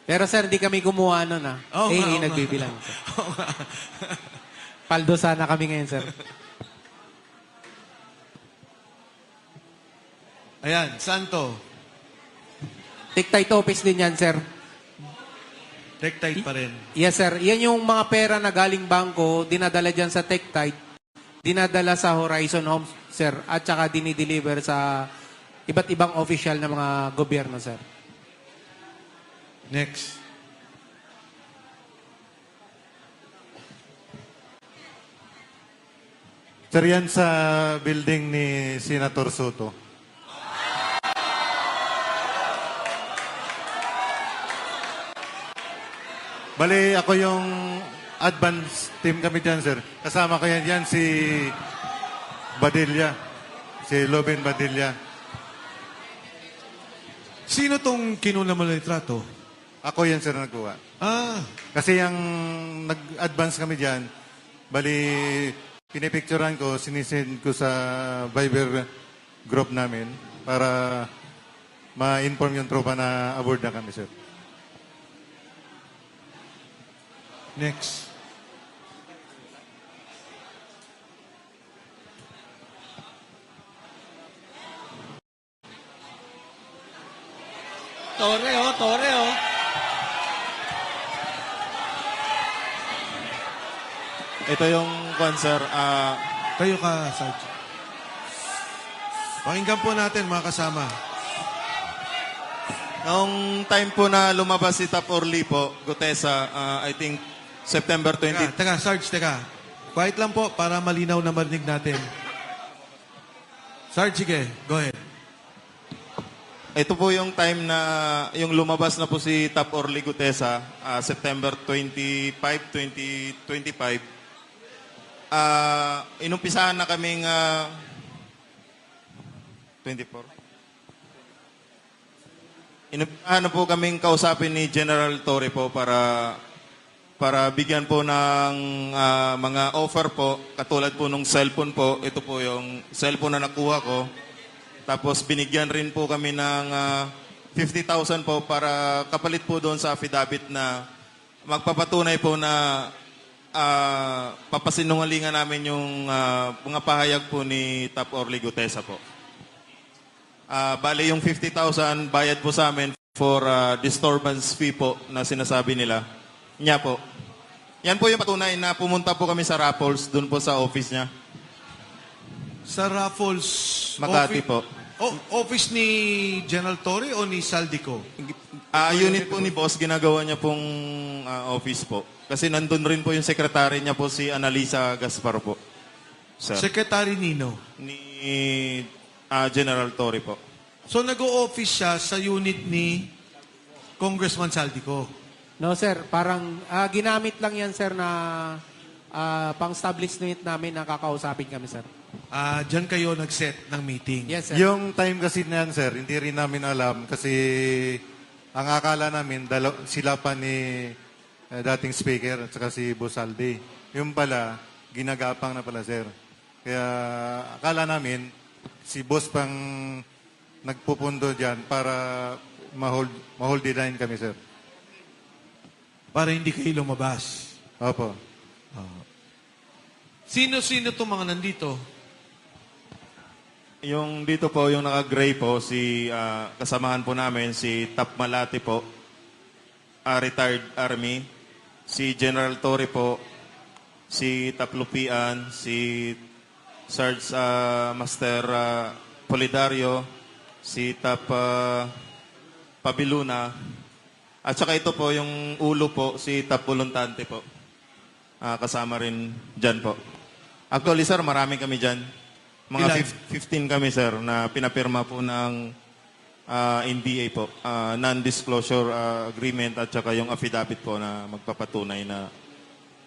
Pero sir, hindi kami gumawa nun, ah. Oo nga, oo nga. Nagbibilang, sir. Paldo sana kami ngayon, sir. Ayan, Santo. Tick-tight office din yan, sir. Tick-tight pa rin. Yes, sir. Yan yung mga pera na galing bangko, dinadala dyan sa Tick-tight, dinadala sa Horizon Homes, sir, at saka dinideliver sa iba't ibang official na mga gobyerno, sir. Next. Sir, yan sa building ni Senator Soto. Bali, ako yung advance team kami dyan, sir. Kasama ko yan si Badilla. Si Loben Badilla. Sino tong kinuna mo ng litrato? Ako yan, sir, nagkuha. Kasi yung nag-advance kami dyan, bali, pinipicturean ko, sinisend ko sa Viber group namin para ma-inform yung tropa na aboard na kami, sir. Next. Tore, oh. Ito yung sir. Kayo ka, Sarge. Pakinggan po natin, mga kasama. Noong time po na lumabas si Tap Orly po, Gutesa, I think September 20. Teka, Sarge, teka. Quiet lang po para malinaw na marinig natin. Sarge, sige. Go ahead. Ito po yung time na yung lumabas na po si Tap Orly Gutesa, September 25, 2025. Inumpisahan na kaming 24. Inumpisahan na po kaming kausapin ni General Torre po para bigyan po ng mga offer po, katulad po nung cellphone po. Ito po yung cellphone na nakuha ko. Tapos binigyan rin po kami ng 50,000 po para kapalit po doon sa affidavit na magpapatunay po na papasinungalingan namin yung mga pahayag po ni Tap Orly Gutesa po. Bali yung 50,000 bayad po sa amin for disturbance fee po na sinasabi nila. Niya po. Yan po yung patunay na pumunta po kami sa Raffles, doon po sa office niya. Sa Raffles... Makati po. Office ni General Torre o ni Saldico? Unit po ni boss, ginagawa niya pong office po. Kasi nandun rin po yung secretary niya po, si Analisa Gaspar po. Sir. Secretary Nino? Ni General Torre po. So nag-o-office siya sa unit ni Congressman Saldico? No, sir. Parang ginamit lang yan, sir, na pang-establishment namin na kakausapin kami, sir. Diyan kayo nag-set ng meeting? Yes, sir. Yung time kasi na yan, sir, hindi rin namin alam kasi ang akala namin sila pa ni dating speaker at saka si Bosaldi. Yung pala, ginagapang na pala, sir. Kaya akala namin si boss pang nagpupundo dyan para ma-hold the line kami, sir. Para hindi kayo lumabas. Opo. Sino-sino itong mga nandito? Yung dito po, yung naka-gray po, kasamahan po namin, si Tap Malati po, retired Army, si General Torre po, si Tap Lupian, si Sarge Master Polidario, si Tap Pabiluna, at saka ito po, yung ulo po, si Tap Voluntante po. Kasama rin dyan po. Actually, sir, marami kami dyan. Mga 15 kami, sir, na pinapirma po ng NDA po. Non-disclosure agreement at saka yung affidavit po na magpapatunay na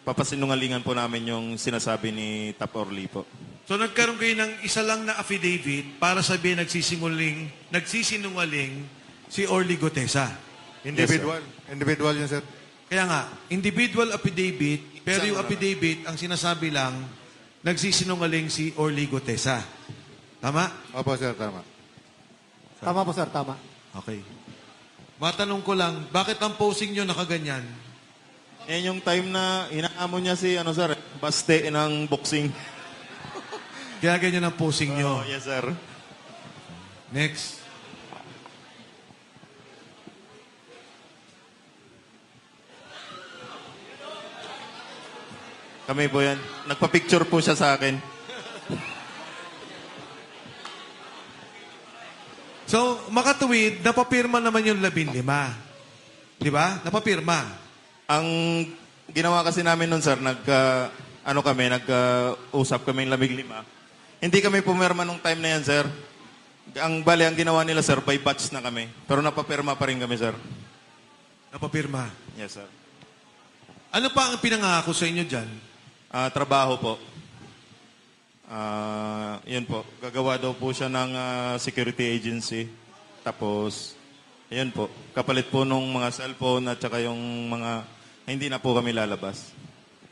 papasinungalingan po namin yung sinasabi ni Tap Orly po. So nagkaroon kayo ng isa lang na affidavit para sabihin nagsisinungaling si Orly Gutesa. Individual. Individual yun, sir. Kaya nga, individual affidavit, pero yung affidavit, ang sinasabi lang, nagsisinungaling si Orly Gutesa. Tama? Opo, sir, tama. Tama po, sir, tama. Okay. Matanong ko lang, bakit ang posing nyo nakaganyan? Yan yung time na inaamon niya si, sir, baste ng boxing. Kaya ganyan ang posing nyo. Yes, sir. Next. Kami po yan. Nagpa-picture po siya sa akin. So, makatuwid, napapirma naman yung 15. Di ba? Napapirma. Ang ginawa kasi namin nun, sir, nag-usap kami ng 15. Hindi kami pumirma nung time na yan, sir. Ang ginawa nila, sir, by batch na kami. Pero napapirma pa rin kami, sir. Napapirma. Yes, sir. Ano pa ang pinangako sa inyo dyan? Trabaho po. Yun po. Gagawa daw po siya ng security agency. Tapos, yun po. Kapalit po nung mga cellphone at saka yung mga hindi na po kami lalabas.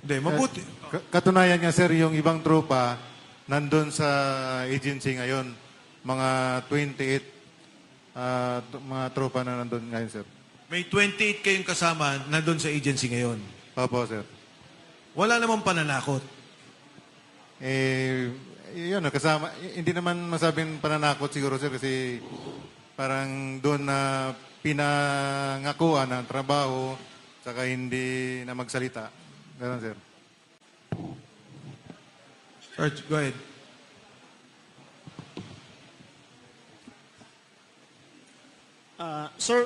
Hindi, mabuti. Katunayan nga, sir, yung ibang tropa nandun sa agency ngayon. Mga 28 mga tropa na nandun ngayon, sir. May 28 kayong kasama nandun sa agency ngayon. Opo, sir. Wala namang pananakot. Yun, kasama. Hindi naman masabing pananakot siguro, sir, kasi parang doon na pinangakuan ng trabaho saka hindi na magsalita. Ganun, sir. Sarge, go ahead. Sir,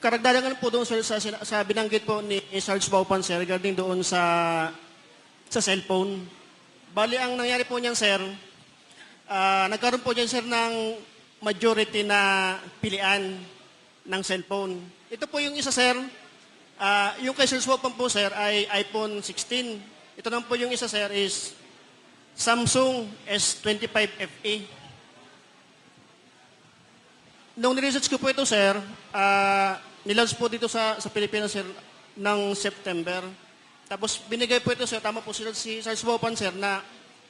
karagdagan po doon sir, sa binanggit po ni Sarge Baupan, sir, regarding doon sa cellphone. Bali, ang nangyari po niyan, sir, nagkaroon po dyan, sir, ng majority na pilian ng cellphone. Ito po yung isa, sir. Yung kay Sarge Baupan po, sir, ay iPhone 16. Ito naman po yung isa, sir, is Samsung S25 FE. Nung niresearch ko po ito, sir, nilaunch po dito sa Pilipinas, sir, ng September. Tapos binigay po ito, sir, tama po si Sarge Baupan, sir, na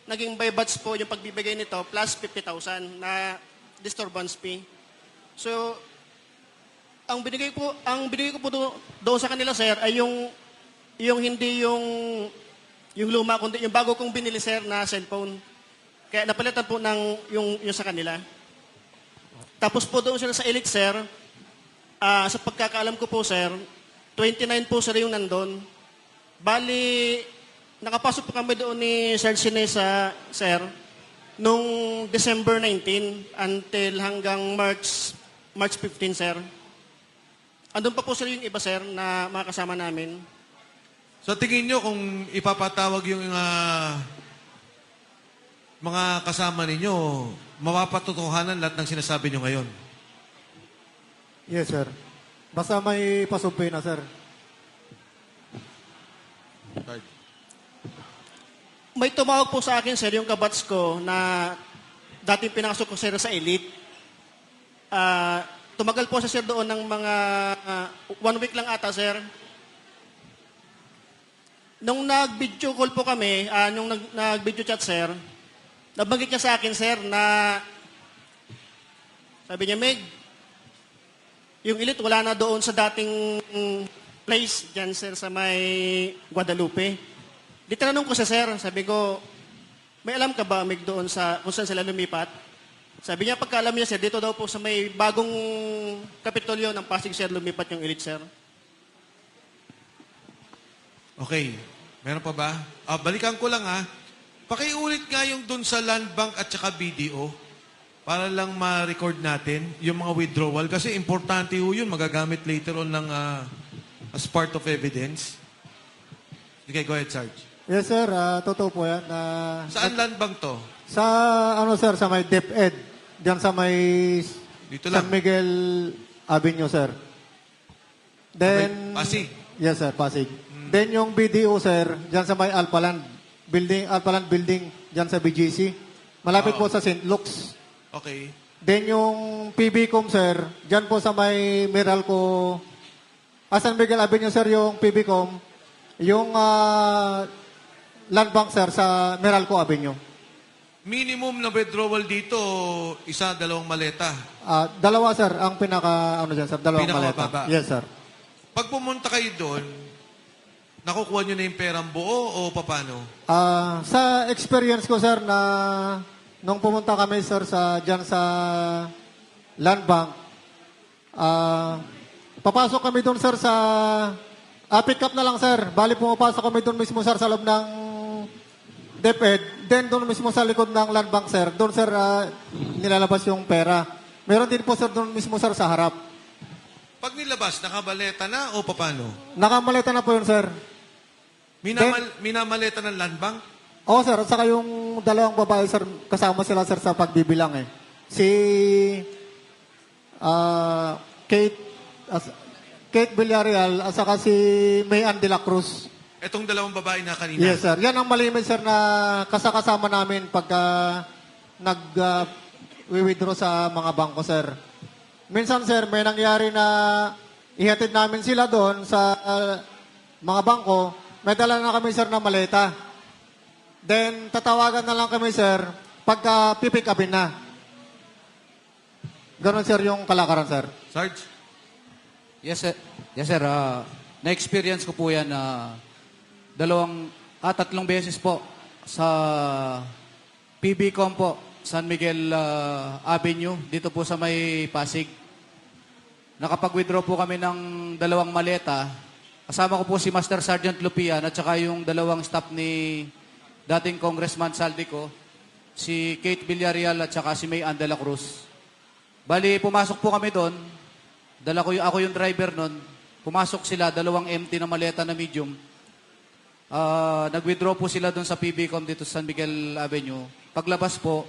naging by batch po yung pagbibigay nito plus 50,000 na disturbance fee. So, ang binigay ko po doon sa kanila, sir, ay yung hindi yung luma, kundi yung bago kong binili, sir, na cellphone. Kaya napalitan po ng yung sa kanila. Tapos po doon sila sa Elite, sir, sa pagkakaalam ko po, sir, 29 po sila yung nandun. Bali, nakapasok po kami doon ni Sir Sinesa, sir, nung December 19 until hanggang March 15, sir. Andun pa po sila yung iba, sir, na mga kasama namin. Sa tingin nyo, kung ipapatawag yung mga kasama ninyo, mapapatotohanan lahat ng sinasabi nyo ngayon? Yes, sir. Basta may pasumpi na, sir. May tumawag po sa akin, sir, yung kabats ko na dating pinakasok ko, sir, sa Elite. Tumagal po siya, sir, doon ng mga 1 week lang ata, sir. Nung nag-video call po kami, nung nag-video chat, sir, nabanggit niya sa akin, sir, na sabi niya, Meg, yung elite wala na doon sa dating place dyan, sir, sa may Guadalupe. Di tinanong ko siya, sir, sabi ko, may alam ka ba, Meg, doon sa kung saan sila lumipat? Sabi niya, pagkaalam niya, sir, dito daw po sa may bagong kapitolyo ng Pasig, sir, lumipat yung elite, sir. Okay. Meron pa ba? Balikan ko lang ha. Pakiulit nga yung dun sa Land Bank at saka BDO para lang ma-record natin yung mga withdrawal. Kasi importante ho yun. Magagamit later on ng, as part of evidence. Okay, go ahead, Sarge. Yes, sir. Totoo po yan. Saan Land Bank to? Sa, sir, sa may DepEd. Diyan sa may Dito lang. San Miguel Avenue, sir. Then, Pasig. Yes, sir, Pasig. Then yung BDO, sir, diyan sa may Alpaland Building, diyan sa BGC. Malapit po sa St. Luke's. Okay. Then yung PBCom, sir, diyan po sa may Meralco, San Miguel Avenue, sir, yung PBCom. Yung Land Bank, sir, sa Meralco Avenue. Minimum na withdrawal dito, isa, dalawang maleta. Dalawa, sir, ang pinaka, dyan, sir, dalawang maleta. Pinakamababa. Yes, sir. Pag pumunta kayo doon, nakukuha nyo na yung perang buo o paano? Sa experience ko, sir, na nung pumunta kami, sir, dyan sa Land Bank, papasok kami doon, sir, sa pick up na lang, sir. Bali, pumapasok kami doon mismo, sir, sa loob ng DepEd. Then, doon mismo sa likod ng Land Bank, sir. Doon, sir, nilalabas yung pera. Meron din po, sir, doon mismo, sir, sa harap. Pag nilabas, nakabaleta na o paano? Nakamaleta na po yun, sir. Minamaleta ng Land Bank? Oo, sir. At saka yung dalawang babae, sir, kasama sila, sir, sa pagbibilang, eh. Si Kate Villarreal at saka si Mayan de la Cruz. Etong dalawang babae na kanina? Yes, sir. Yan ang malimit, sir, na kasama namin pagka nag-withdraw sa mga bangko, sir. Minsan, sir, may nangyari na ihatid namin sila doon sa mga bangko. May dala na kami, sir, na maleta. Then, tatawagan na lang kami, sir, pagka pipick upin na. Ganon, sir, yung kalakaran, sir. Sarge? Yes, sir. Yes, sir. Na-experience ko po yan na tatlong beses po sa PBCom po, San Miguel Avenue, dito po sa may Pasig. Nakapag-withdraw po kami ng dalawang maleta. Kasama ko po si Master Sergeant Lupian at saka yung dalawang staff ni dating Congressman Saldico, si Kate Villarreal at saka si Mayan de la Cruz. Bali, pumasok po kami doon. Ako yung driver noon. Pumasok sila, dalawang empty na maleta na medium. Nag-withdraw po sila doon sa PBCom dito sa San Miguel Avenue. Paglabas po,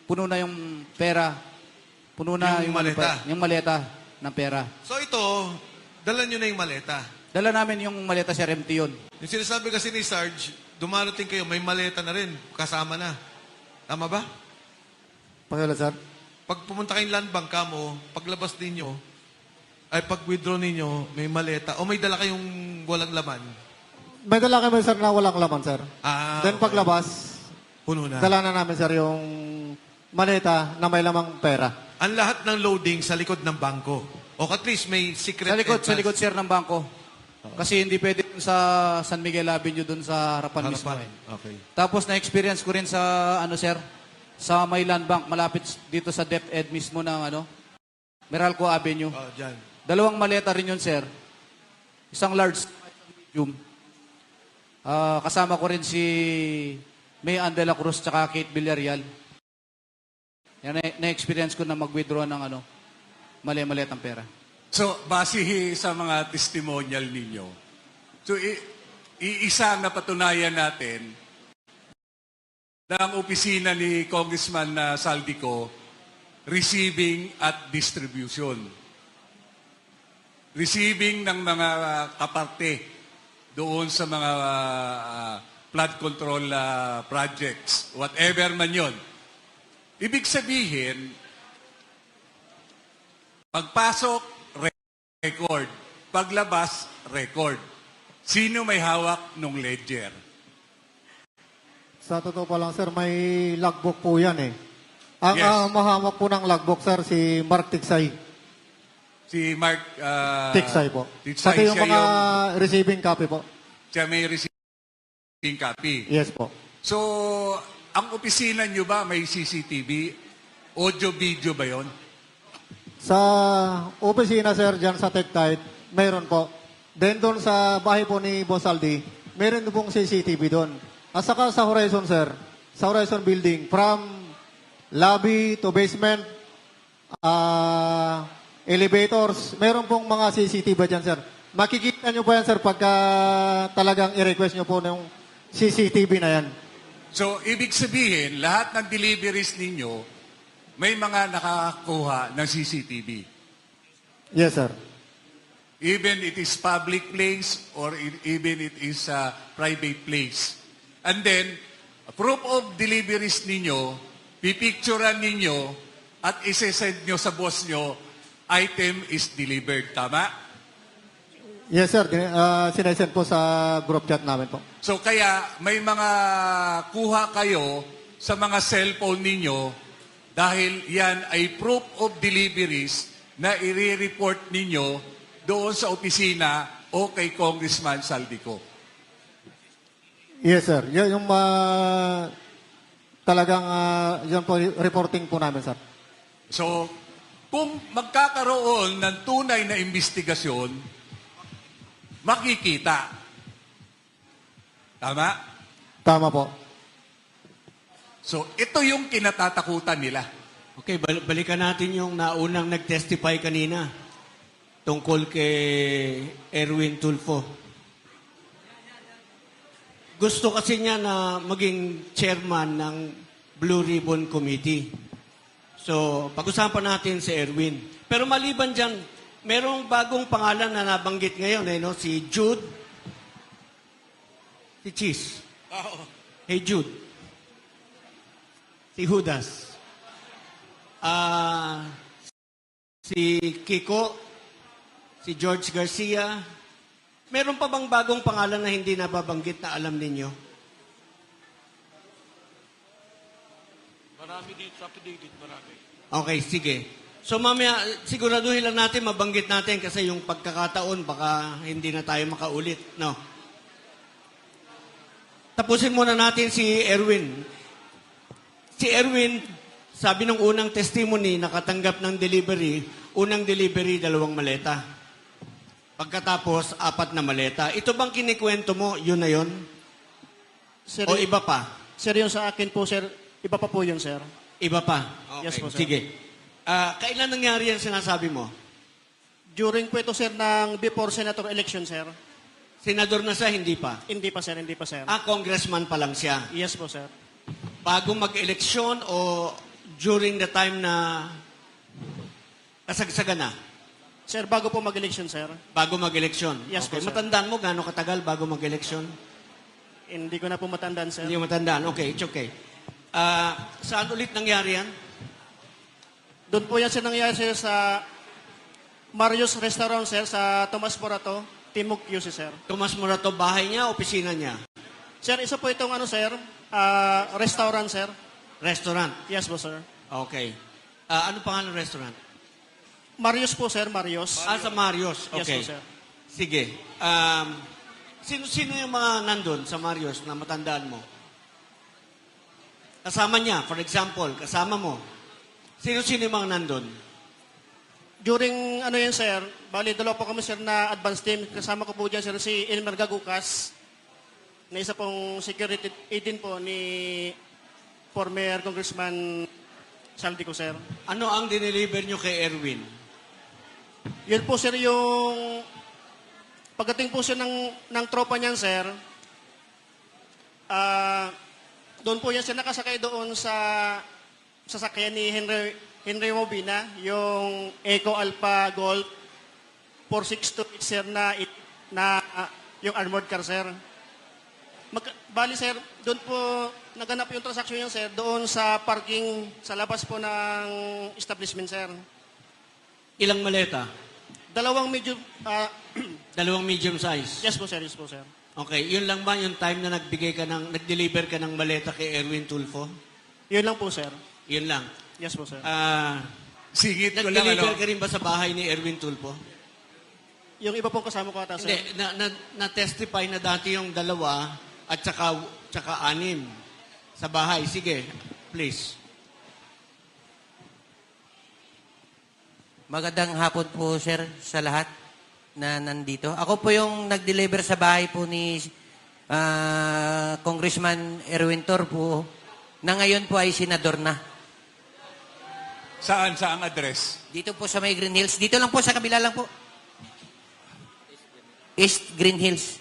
puno na yung pera. Puno na Yung maleta. Yung maleta ng pera. So ito, dala nyo na yung maleta. Dala namin yung maleta, sir, empty yun. Yung sinasabi kasi ni Sarge, dumarating kayo, may maleta na rin, kasama na. Tama ba? Pakila, sir. Pag pumunta kayong Land Bank mo, paglabas ninyo, ay pag-withdraw ninyo, may maleta, o may dala kayong walang laman. May dala kami, sir, na walang laman, sir. Then, Okay. paglabas, Puno na. dala na namin, sir, yung maleta na may lamang pera. Ang lahat ng loading sa likod ng bangko. O at least may secret Sa likod, entrance. sir, ng bangko. Kasi hindi pwede dun sa San Miguel Avenue doon sa harapan mismo. Harapan. Okay. Tapos na-experience ko rin sa, sir, sa may Land Bank, malapit dito sa DepEd mismo ng, Meralco Avenue. Dyan. Dalawang maleta rin yun, sir. Isang large, medium. Kasama ko rin si Mayan de la Cruz tsaka Kate Villarreal. Yan, na-experience ko na mag-withdraw ng mali-maliit ang pera. So, base sa mga testimonial ninyo, so iisa ang napatunayan natin na ang opisina ni Congressman Saldico, receiving at distribution. Receiving ng mga kaparte doon sa mga flood control projects, whatever man yon. Ibig sabihin, pagpasok, record. Paglabas, record. Sino may hawak ng ledger? Sa totoo pa lang, sir, may logbook po yan eh. Ang Yes. mahamak po ng logbook, sir, si Mark Tiksay. Si Mark Tiksay po. Tiksay, Pati yung siya mga receiving copy po. siya may receiving copy. Yes po. So, ang opisina nyo ba may CCTV? Audio-video ba yon? Sa opisina, sir, dyan sa TechTite, mayroon po. Then doon sa bahay po ni Boss Aldi, mayroon pong CCTV doon. At saka sa Horizon, sir, sa Horizon Building, from lobby to basement, elevators, mayroon pong mga CCTV dyan, sir. Makikita nyo po yan, sir, pagka talagang i-request nyo po ng CCTV na yan. So, ibig sabihin, lahat ng deliveries ninyo, may mga nakakuha ng CCTV. Yes, sir. Even it is public place or even it is a private place. And then, proof of deliveries ninyo, pipicturean ninyo, at isesend nyo sa boss nyo, item is delivered. Tama? Yes, sir. Sinesend po sa group chat namin po. So kaya may mga kuha kayo sa mga cellphone ninyo dahil yan ay proof of deliveries na i-report ninyo doon sa opisina o kay Congressman Saldico. Yes, sir. Yung talagang yan po reporting po namin, sir. So kung magkakaroon ng tunay na investigasyon, makikita. Tama? Tama po. So, ito yung kinatatakutan nila. Okay, balikan natin yung naunang nag-testify kanina tungkol kay Erwin Tulfo. Gusto kasi niya na maging chairman ng Blue Ribbon Committee. So, pag-usapan natin si Erwin. Pero maliban dyan, merong bagong pangalan na nabanggit ngayon, no? Si Jude. Si Cheese. Hey, Jude. Si Judas. Si Kiko. Si George Garcia. Meron pa bang bagong pangalan na hindi nababanggit na alam ninyo? Marami dito sa affidavit, marami. Okay, sige. So mamaya, siguraduhin lang natin, mabanggit natin kasi yung pagkakataon, baka hindi na tayo makaulit. No? Tapusin muna natin si Erwin. Si Erwin, sabi ng unang testimony, nakatanggap ng delivery, unang delivery, 2 maleta. Pagkatapos, 4 na maleta. Ito bang kinikwento mo, yun na yun? Sir, O iba pa? Sir, yung sa akin po, sir, iba pa po yun, sir. Iba pa? Okay, Yes po, sir. sige. Kailan nangyari yan sinasabi mo? During po ito, sir, ng before senator election, sir. Senador na siya, hindi pa? Hindi pa, sir, hindi pa, sir. Congressman pa lang siya. Yes po, sir. Bago mag-eleksyon o during the time na kasagsagan na? Sir, bago po mag-election, sir. Bago mag-eleksyon? Yes Okay. po, sir. Matandaan mo gaano katagal bago mag-eleksyon? Hindi ko na po matandaan, sir. Hindi mo matandaan. Okay, it's okay. Saan ulit nangyari yan? Doon po yan, sir, nangyari, sir, sa Marius Restaurant, sir, sa Tomas Morato, Timog QC, sir. Tomas Morato, bahay niya, opisina niya? Sir, isa po itong, sir, restaurant, sir. Restaurant? Yes po, sir. Okay. Ano pangalan ng restaurant? Marius po, sir, Marius. Sa Marius. Yes Okay. po, sir. Sige. Sino yung mga nandun sa Marius na matandaan mo? Kasama niya, for example, kasama mo. Sino yung mga nandun? During, yan, sir, bali, 2 po kami, sir, na advance team. Kasama ko po dyan, sir, si Elmer Gagukas, na isa pong security agent po ni former Congressman Saldico, sir. Ano ang dineliver nyo kay Erwin? Yun po, sir, yung pagdating po siya ng tropa niyan, sir, doon po yan siya nakasakay doon sa sasakyan ni Henry Mobina, yung Eco Alpha Golf 462, sir, na yung armored car, sir. Bali, sir, doon po naganap yung transaction niya, sir, doon sa parking sa labas po ng establishment, sir. Ilang maleta? 2 medium, 2 medium size? yes po, sir, yes po, sir. Okay, yun lang ba yung time na nag-deliver ka ng maleta kay Erwin Tulfo? Yun lang po, sir. Yun lang. Yes po, sir. Singit ko lang, Nag-deliver ano? ka rin ba sa bahay ni Erwin Tulfo? Yung iba pong kasama ko ata, sir. Hindi, na-testify na dati yung 2 at saka 6 sa bahay. Sige, please. Magandang hapon po, sir, sa lahat na nandito. Ako po yung nag-deliver sa bahay po ni Congressman Erwin Tulfo na ngayon po ay senador na. Saan? Saang address? Dito po sa may Green Hills. Dito lang po, sa kabila lang po. East Green Hills.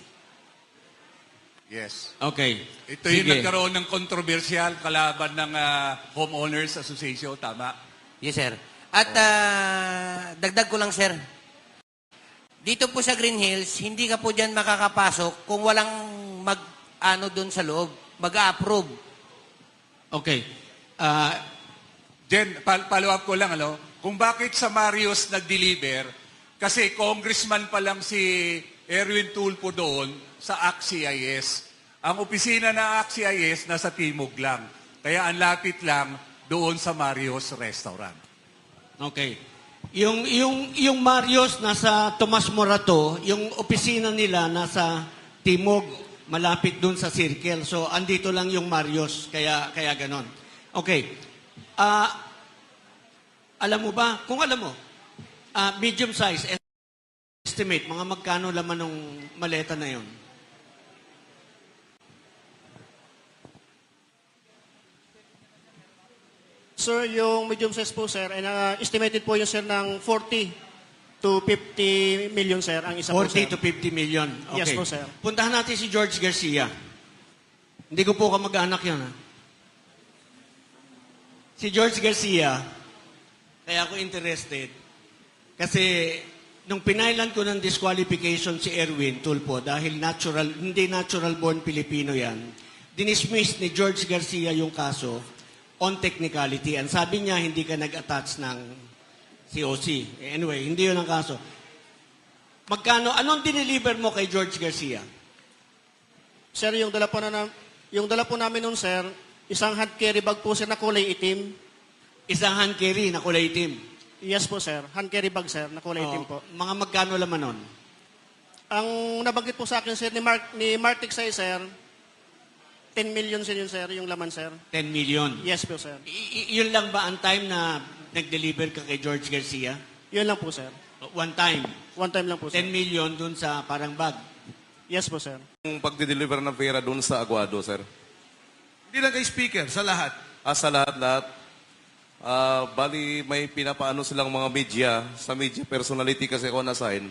Yes. Okay. Ito yung Sige. nagkaroon ng kontrobersyal kalaban ng Homeowners Association, tama? Yes, sir. At dagdag ko lang, sir. Dito po sa Green Hills, hindi ka po dyan makakapasok kung walang mag-ano doon sa loob. Mag-approve. Okay. Jen, follow up ko lang, ano? Kung bakit sa Marios nag-deliver, kasi congressman pa lang si Erwin Tulfo doon sa ACT-CIS. Ang opisina ng ACT-CIS nasa Timog lang. Kaya ang lapit lang doon sa Marios Restaurant. Okay. Yung Marios nasa Tomas Morato, yung opisina nila nasa Timog, malapit dun sa Circle. So andito lang yung Marios, kaya ganon. Okay. Alam mo ba, kung alam mo, medium size estimate, mga magkano laman ng maleta na yon? Sir, yung medium size po, sir, ay estimated po yung, sir, ng 40 to 50 million, sir, ang isa po, sir. 40 to 50 million. Okay. Yes po, sir. Puntahan natin si George Garcia. Hindi ko po kamag-anak yun, ha? Si George Garcia, kaya ako interested, kasi nung pinailan ko ng disqualification si Erwin Tulfo dahil hindi natural born Pilipino yan, dinismiss ni George Garcia yung kaso on technicality. And sabi niya, hindi ka nag-attach ng COC. Anyway, hindi yun ang kaso. Anong dineliver mo kay George Garcia? Sir, yung dala po namin nun, sir, isang hand carry bag po, sir, na kulay itim. Isang hand carry na kulay itim? Yes po, sir. Hand carry bag, sir, na kulay itim po. Mga magkano laman nun? Ang nabanggit po sa akin, sir, ni Mark Tiksay, sir, 10 million, sir, yun, sir, yung laman, sir. 10 million? Yes po, sir. Yun lang ba ang time na nag-deliver ka kay George Garcia? Yun lang po, sir. One time? One time lang po, sir. 10 million dun sa parang bag? Yes po, sir. Yung pagdi-deliver ng pera doon sa Aguado, sir. Hindi lang kay speaker, sa lahat. Sa lahat-lahat. Bali, may pinapaano silang mga media. Sa media personality kasi ako na-assign.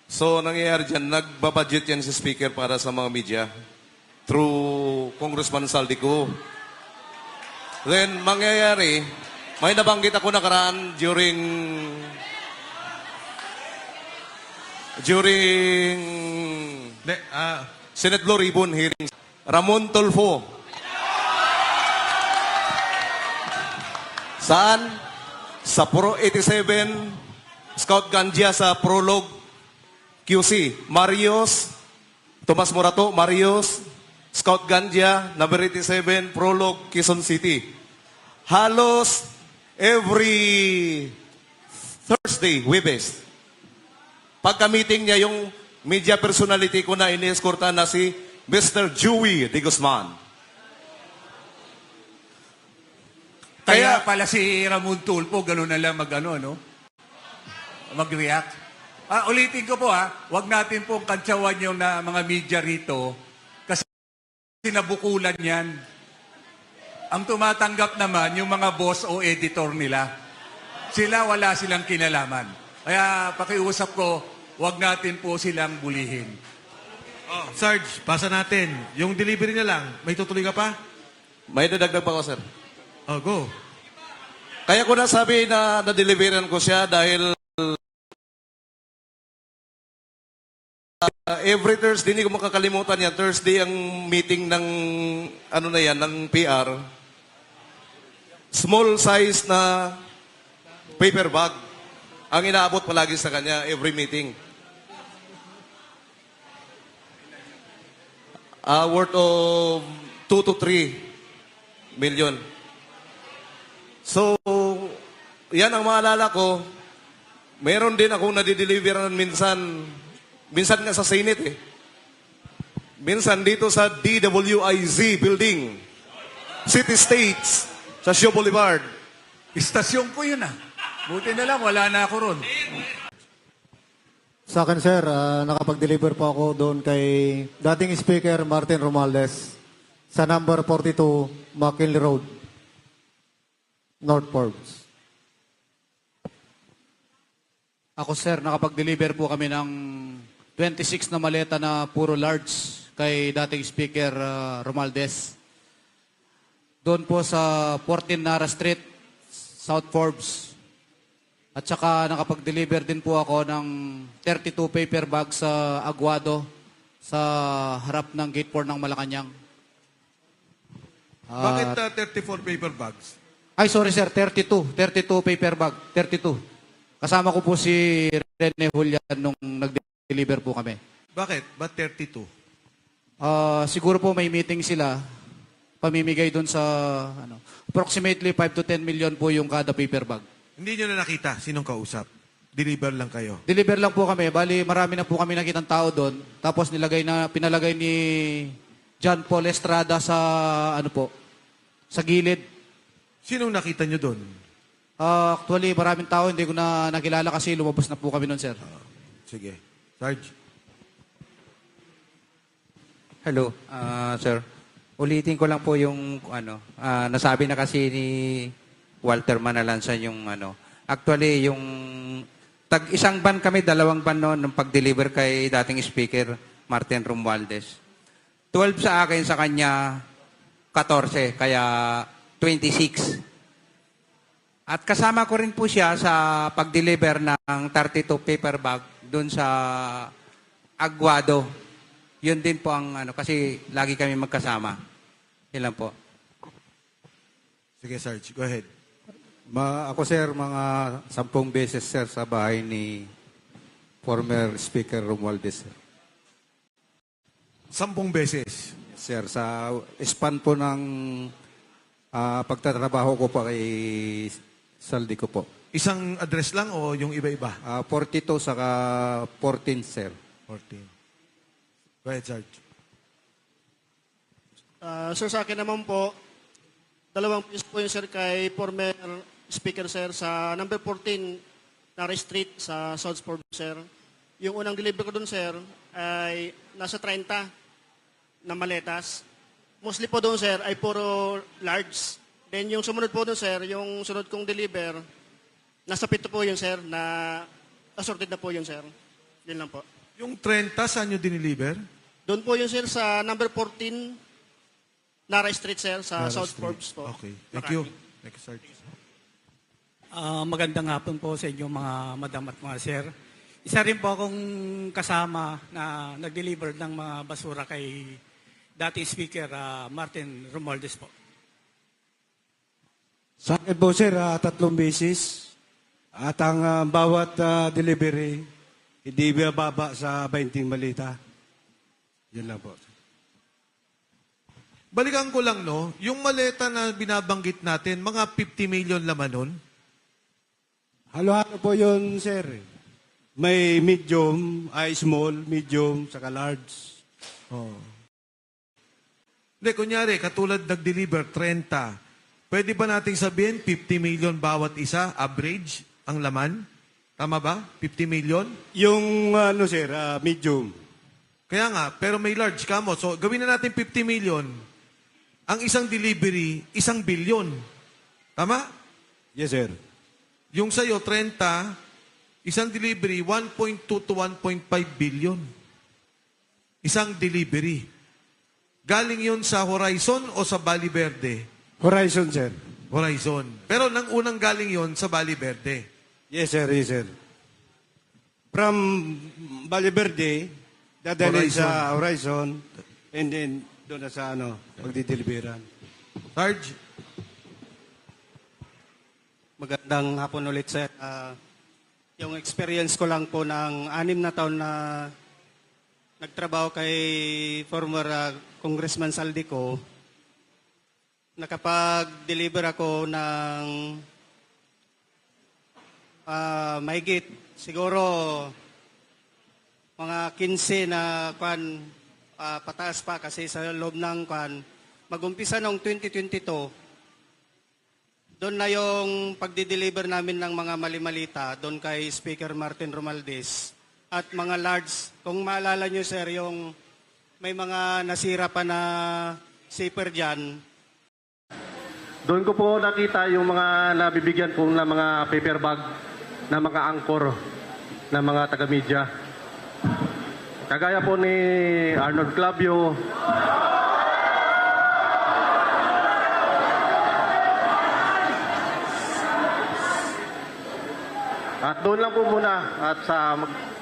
So, nangyayari dyan, nagbabudget yan si speaker para sa mga media through Congressman Saldico. Then, mangyayari, may nabanggit ako nakaraan during Senate Blue Ribbon hearings. Ramon Tulfo. Saan? Sa Pro 87, Scout Gandia sa Prologue QC. Marios, Tomas Morato, Marios, Scout Gandia, number 87, Prologue, Quezon City. Halos every Thursday, Webes. Pagka-meeting niya, yung media personality ko na ini-escorta na si Mr. Joey De Guzman. Kaya pala si Ramon Tulfo, gano'n na lang mag-react. Ulitin ko po, huwag natin pong kantsawan yung mga media rito kasi sinabukulan yan. Ang tumatanggap naman yung mga boss o editor nila. Wala silang kinalaman. Kaya pakiusap ko, huwag natin po silang bulihin. Sarge, pasa natin. Yung delivery na lang, may tutuloy ka pa? May dadagdag pa ko, sir. Go. Kaya ko nasabi na na-deliveran ko siya dahil every Thursday, hindi ko makakalimutan yan. Thursday ang meeting ng ng PR. Small size na paper bag ang inaabot palagi sa kanya every meeting. worth of 2 to 3 million. So, yan ang maalala ko. Meron din akong nadideliveran minsan nga sa Senate eh. Minsan dito sa DWIZ building, City States, sa Shaw Boulevard. Istasyon ko yun Buti na lang, wala na ako ron. Sa akin, sir, nakapag-deliver po ako doon kay dating Speaker Martin Romualdez sa number 42 McKinley Road, North Forbes. Ako, sir, nakapag-deliver po kami ng 26 na maleta na puro large kay dating Speaker Romualdez. Doon po sa 14 Nara Street, South Forbes. At saka nakapag-deliver din po ako ng 32 paper bags sa Aguado sa harap ng Gate 4 ng Malacanang. Bakit 34 paper bags? Ay, sorry sir, 32. 32 paper bag. 32. Kasama ko po si Rene Julian nung nag-deliver po kami. Bakit? Ba't 32? Siguro po may meeting sila. Pamimigay doon sa approximately 5 to 10 million po yung kada paper bag. Hindi nyo na nakita sinong kausap. Deliver lang kayo. Deliver lang po kami. Bali, marami na po kami nakitang tao doon. Tapos pinalagay ni John Paul Estrada sa sa gilid. Sinong nakita nyo doon? Actually, maraming tao hindi ko na nakilala kasi lumabas na po kami noon, sir. Sige. Sarge. Hello, sir. Ulitin ko lang po yung nasabi na kasi ni Walter Manalansan yung Actually, yung isang ban kami, 2 ban noon nung pag-deliver kay dating Speaker Martin Romualdez. 12 sa akin, sa kanya 14, kaya 26. At kasama ko rin po siya sa pag-deliver ng 32 paper bag doon sa Aguado. Yun din po ang kasi lagi kami magkasama. Yun lang po. Sige, Sarge. Go ahead. Ako, sir, mga 10 beses, sir, sa bahay ni former Speaker Romualdez, sir. 10 beses? Sir, sa span po ng pagtatrabaho ko pa kay saldi ko po. Isang address lang o yung iba-iba? 42 saka 14, sir. 14. Go ahead, Sarge. Sir, sa akin naman po, 2 piece po yung sir kay former Speaker, sir, sa number 14, Nara Street, sa South Forbes, sir. Yung unang deliver ko doon, sir, ay nasa 30 na maletas. Mostly po doon, sir, ay puro large. Then yung sumunod po doon, sir, yung sunod kong deliver, nasa 7 po yun, sir, na assorted na po yun, sir. Yun lang po. Yung 30, saan nyo diniliver? Doon po yun, sir, sa number 14, Nara Street, sir, sa Nara South Street. Forbes po. Okay. Thank you. Thank you, Sarge. Magandang hapon po sa inyo mga madam at mga sir. Isa rin po akong kasama na nag-deliver ng mga basura kay dating Speaker Martin Romualdez po. Sa akin po, sir, 3 beses. At ang bawat delivery, hindi bababa sa 20 malita. Yun lang po. Balikan ko lang, no? Yung maleta na binabanggit natin, mga 50 million laman nun? Halo-halo po yun, sir. May medium, small, medium, saka large. Oh. Hindi, kunyari, katulad nag-deliver, 30. Pwede ba nating sabihin, 50 million bawat isa, average, ang laman? Tama ba? 50 million? Yung, sir, medium. Kaya nga, pero may large kamo. So, gawin na natin 50 million. Ang isang delivery, 1 billion. Tama? Yes, sir. Yung sa'yo, 30, isang delivery, 1.2 to 1.5 billion. Isang delivery. Galing yun sa Horizon o sa Bali Verde? Horizon, sir. Horizon. Pero nang unang galing yun sa Bali Verde. Yes, sir. Yes, sir. From Bali Verde, dadalhin sa Horizon, and then doon na sa magdideliveran. Sarge? Magandang hapon ulit, sir. Yung experience ko lang po ng 6 na taon na nagtrabaho kay former Congressman Saldico, nakapag-deliver ako ng mahigit siguro mga 15 na pataas pa kasi sa loob ng mag-umpisa noong 2022, doon na yung pagdi-deliver namin ng mga mali-malita doon kay Speaker Martin Romualdez at mga large. Kung maalala nyo sir, yung may mga nasira pa na zipper dyan. Doon ko po nakita yung mga nabibigyan po ng mga paper bag na mga angkor na mga taga-media. Kagaya po ni Arnold Clavio, at doon lang po muna at sa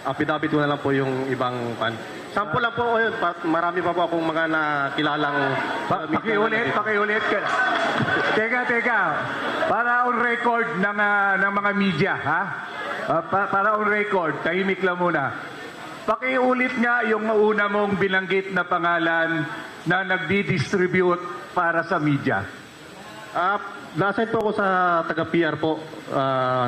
affidavit ko na lang po yung ibang pan. Sample lang po yun. Marami pa po akong mga nakilalang... Pakiulit. Teka. Para on record ng mga media, ha? Para on record, tahimik lang muna. Pakiulit nga yung una mong binanggit na pangalan na nagdi-distribute para sa media. Nasa po ako sa taga-PR po.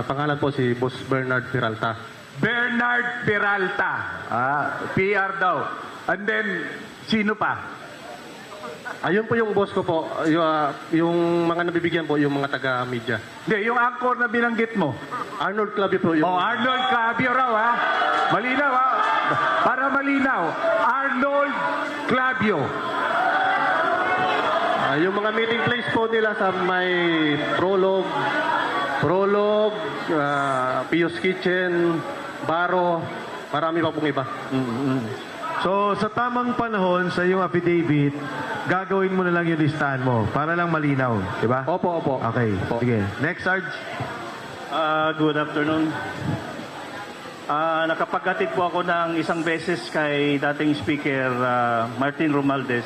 Pangalan po si Boss Bernard Peralta. Bernard Peralta. PR daw. And then, sino pa? Ayun po yung boss ko po. Yung mga nabibigyan po, yung mga taga-media. Hindi, yung anchor na binanggit mo. Arnold Clavio po. Yung... Arnold Clavio raw, ha? Malinaw, ha? Para malinaw. Arnold Clavio. Yung mga meeting place po nila sa may Prologue, Pio's Kitchen, Baro, marami pa pong iba. So, sa tamang panahon, sa iyong affidavit, gagawin mo na lang yung listahan mo para lang malinaw, di ba? Opo. Okay, sige. Next, Sarge. Good afternoon. Nakapaghatid po ako ng isang beses kay dating Speaker Martin Romualdez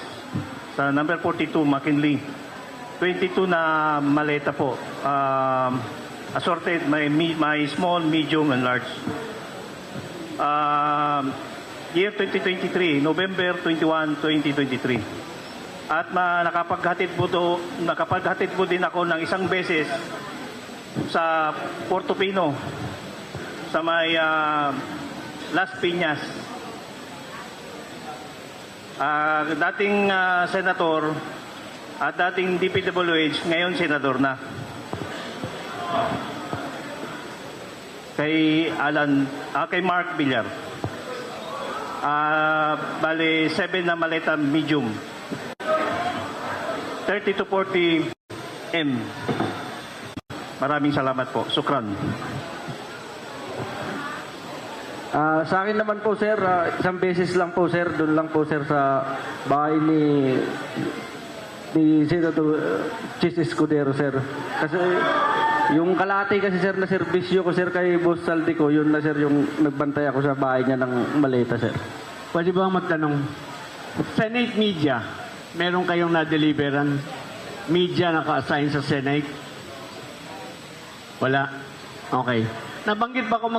sa number 42 McKinley. 22 na maleta po. Assorted, may small, medium, and large. Year 2023, November 21, 2023. At nakapaghatid po din ako ng isang beses sa Portofino sa may Las Piñas. Dating senator at dating DPWH, ngayon senador na. Kay Mark Villar. Bali 7 na maleta medium. 30 to 40 M. Maraming salamat po. Sukran. Sa akin naman po sir, isang beses lang po sir, doon lang po sir sa bahay ni Senator Chis Escudero sir. Kasi yung kalahati kasi sir na serbisyo ko sir kay Boss Saldico, yun na sir yung nagbantay ako sa bahay niya ng maleta sir. Pwede ba magtanong? Senate media, meron kayong na-deliveran media naka-assign sa Senate? Wala? Okay. Nabanggit ba kung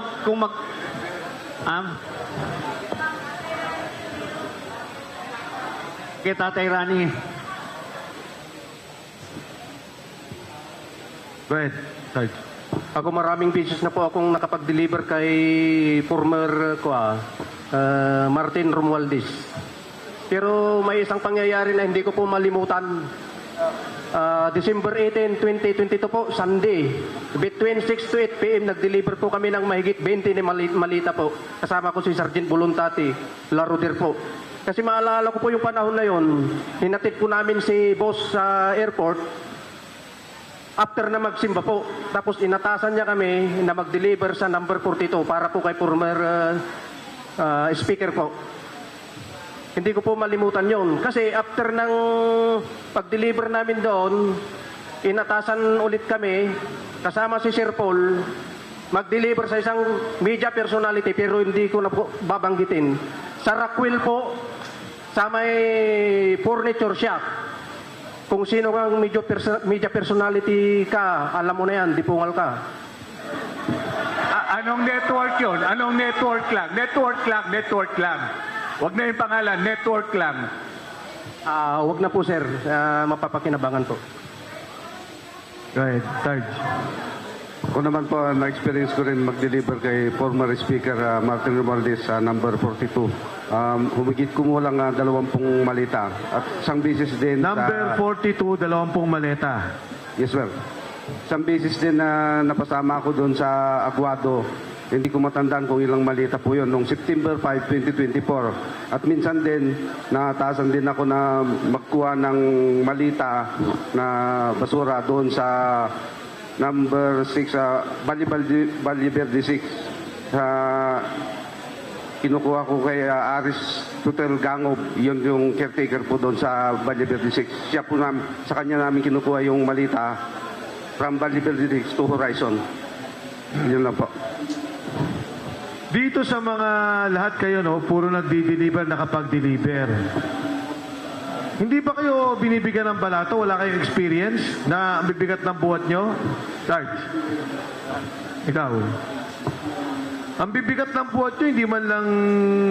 kay Tatay Rani? Go ahead, Sarge. Ako maraming beses na po akong nakapag-deliver kay former Martin Romualdez. Pero may isang pangyayari na hindi ko po malimutan. December 18, 2022 po, Sunday. Between 6 to 8 p.m. nag-deliver po kami ng mahigit 20 na malita po. Kasama ko si Sergeant Voluntati Laruder po. Kasi maalala ko po yung panahon na yon, hinatid po namin si boss sa airport after na magsimba po. Tapos inatasan niya kami na mag-deliver sa number 42 para po kay former speaker po. Hindi ko po malimutan yon. Kasi after ng pag-deliver namin doon, inatasan ulit kami, kasama si Sir Paul, mag-deliver sa isang media personality, pero hindi ko na po babanggitin. Sa Rockwell po, sa may furniture shop. Kung sino kang media personality ka, alam mo na yan, dipungal ka. Anong network yun? Anong network lang? Network lang. Wag na yung pangalan, network lang. Wag na po, sir. Mapapakinabangan po. Go ahead, Sarge. Ako naman po, na-experience ko rin mag-deliver kay former Speaker Martin Romualdez sa number 42. Humigit kumulang 20 malita. At isang beses din Number 42, 20 maleta. Yes, sir. Isang beses din na napasama ako doon sa Aguado. Hindi ko matandaan kung ilang malita po yun. Noong September 5, 2024. At minsan din, nataasan din ako na magkuha ng malita na basura doon sa number 6, Valle Verde 6. Kinukuha ko kay Aris Tutel Gangob. Yun yung caretaker po doon sa Valle Verde 6. Siya po sa kanya namin kinukuha yung malita from Valle Verde 6 to Horizon. Yun lang po. Dito sa mga lahat kayo, no, puro nagdi-deliver, nakapag-deliver. Hindi ba kayo binibigyan ng balato? Wala kayong experience na ang bibigat ng buhat nyo? Sarge, ikaw. Ang bibigat ng buhat nyo, hindi man lang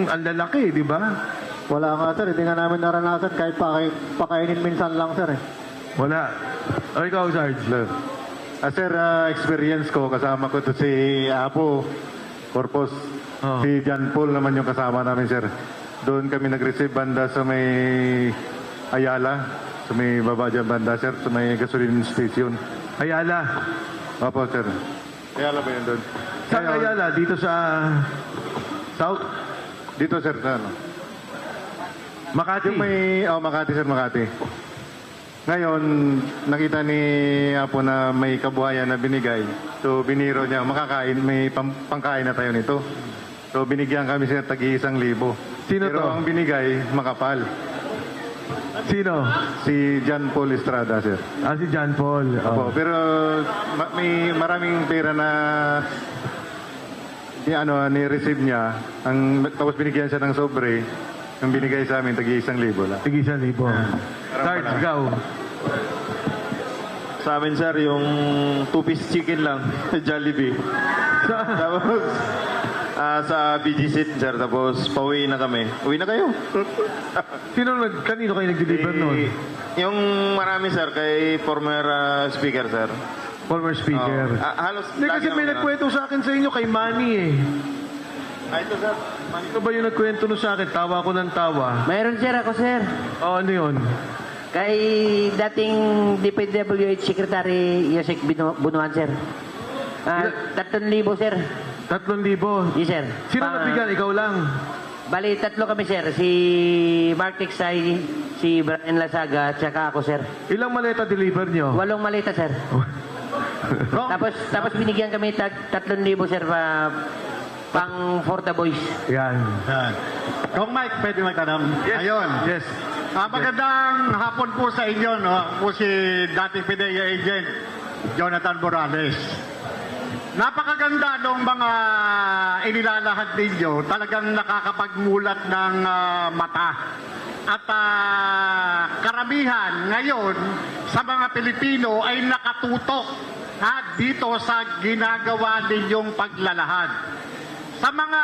ang lalaki, di ba? Wala nga sir, hindi nga namin naranasan kahit pakainin minsan lang sir eh. Wala. O ikaw, Sarge. Sir, experience ko, kasama ko to si Apo Corpus. Si John Paul naman yung kasama namin, sir. Doon kami nag-receive banda sa may Ayala, sa may baba dyan banda, sir, sa may gasoline station. Ayala? Opo, sir. Ayala ba yun doon? Saan Ayala? Dito sa South? Dito, sir, sa ano? Makati? Makati, sir, Makati. Ngayon, nakita ni Apo na may kabuhayan na binigay. So, biniro niya, makakain, may pangkain na tayo nito. So, binigyan kami siya tag-1,000. Sino Pero to? ang binigay, makapal. Sino? Si John Paul Estrada, sir. Si John Paul. Opo, pero may maraming pera na ni-receive niya. Tapos binigyan siya ng sobre. Ang binigay sa amin, tag-1,000 lang. Tag-1,000. Sarge, ikaw. Sa amin, sir, yung 2-piece chicken lang. Jollibee. Tapos, sa BG Seat, sir. Tapos, pauwi na kami. Uwi na kayo. Kanino kayo nag-deliver noon? Yung marami, sir, kay former speaker, sir. Former speaker? Halos Kasi may nagkwento sa akin sa inyo kay Manny eh. Ito, sir. Ano ba yung nagkwento no sa akin? Tawa ko ng tawa. Mayroon sir ako, sir. Ano yun? Kay dating DPWH Secretary Yosek Bunuan, sir. 3,000, sir. 3,000? Yes, sir. Sino nabigyan? Ikaw lang? Bali, 3 kami, sir. Si Mark Tiksay, si Brian Lasaga, at saka ako, sir. Ilang maleta deliver nyo? 8 maleta, sir. tapos binigyan kami 3,000, sir, pang for the boys. Yan. Kung Mike, pwede magtanong. Yes. Ayun. Yes. Magandang hapon po sa inyo, no? Po si dating PDEA agent, Jonathan Morales. Napakaganda ng mga inilalahad ninyo. Talagang nakakapagmulat ng mata. At karamihan ngayon sa mga Pilipino ay nakatutok dito sa ginagawa ninyong paglalahad. Sa mga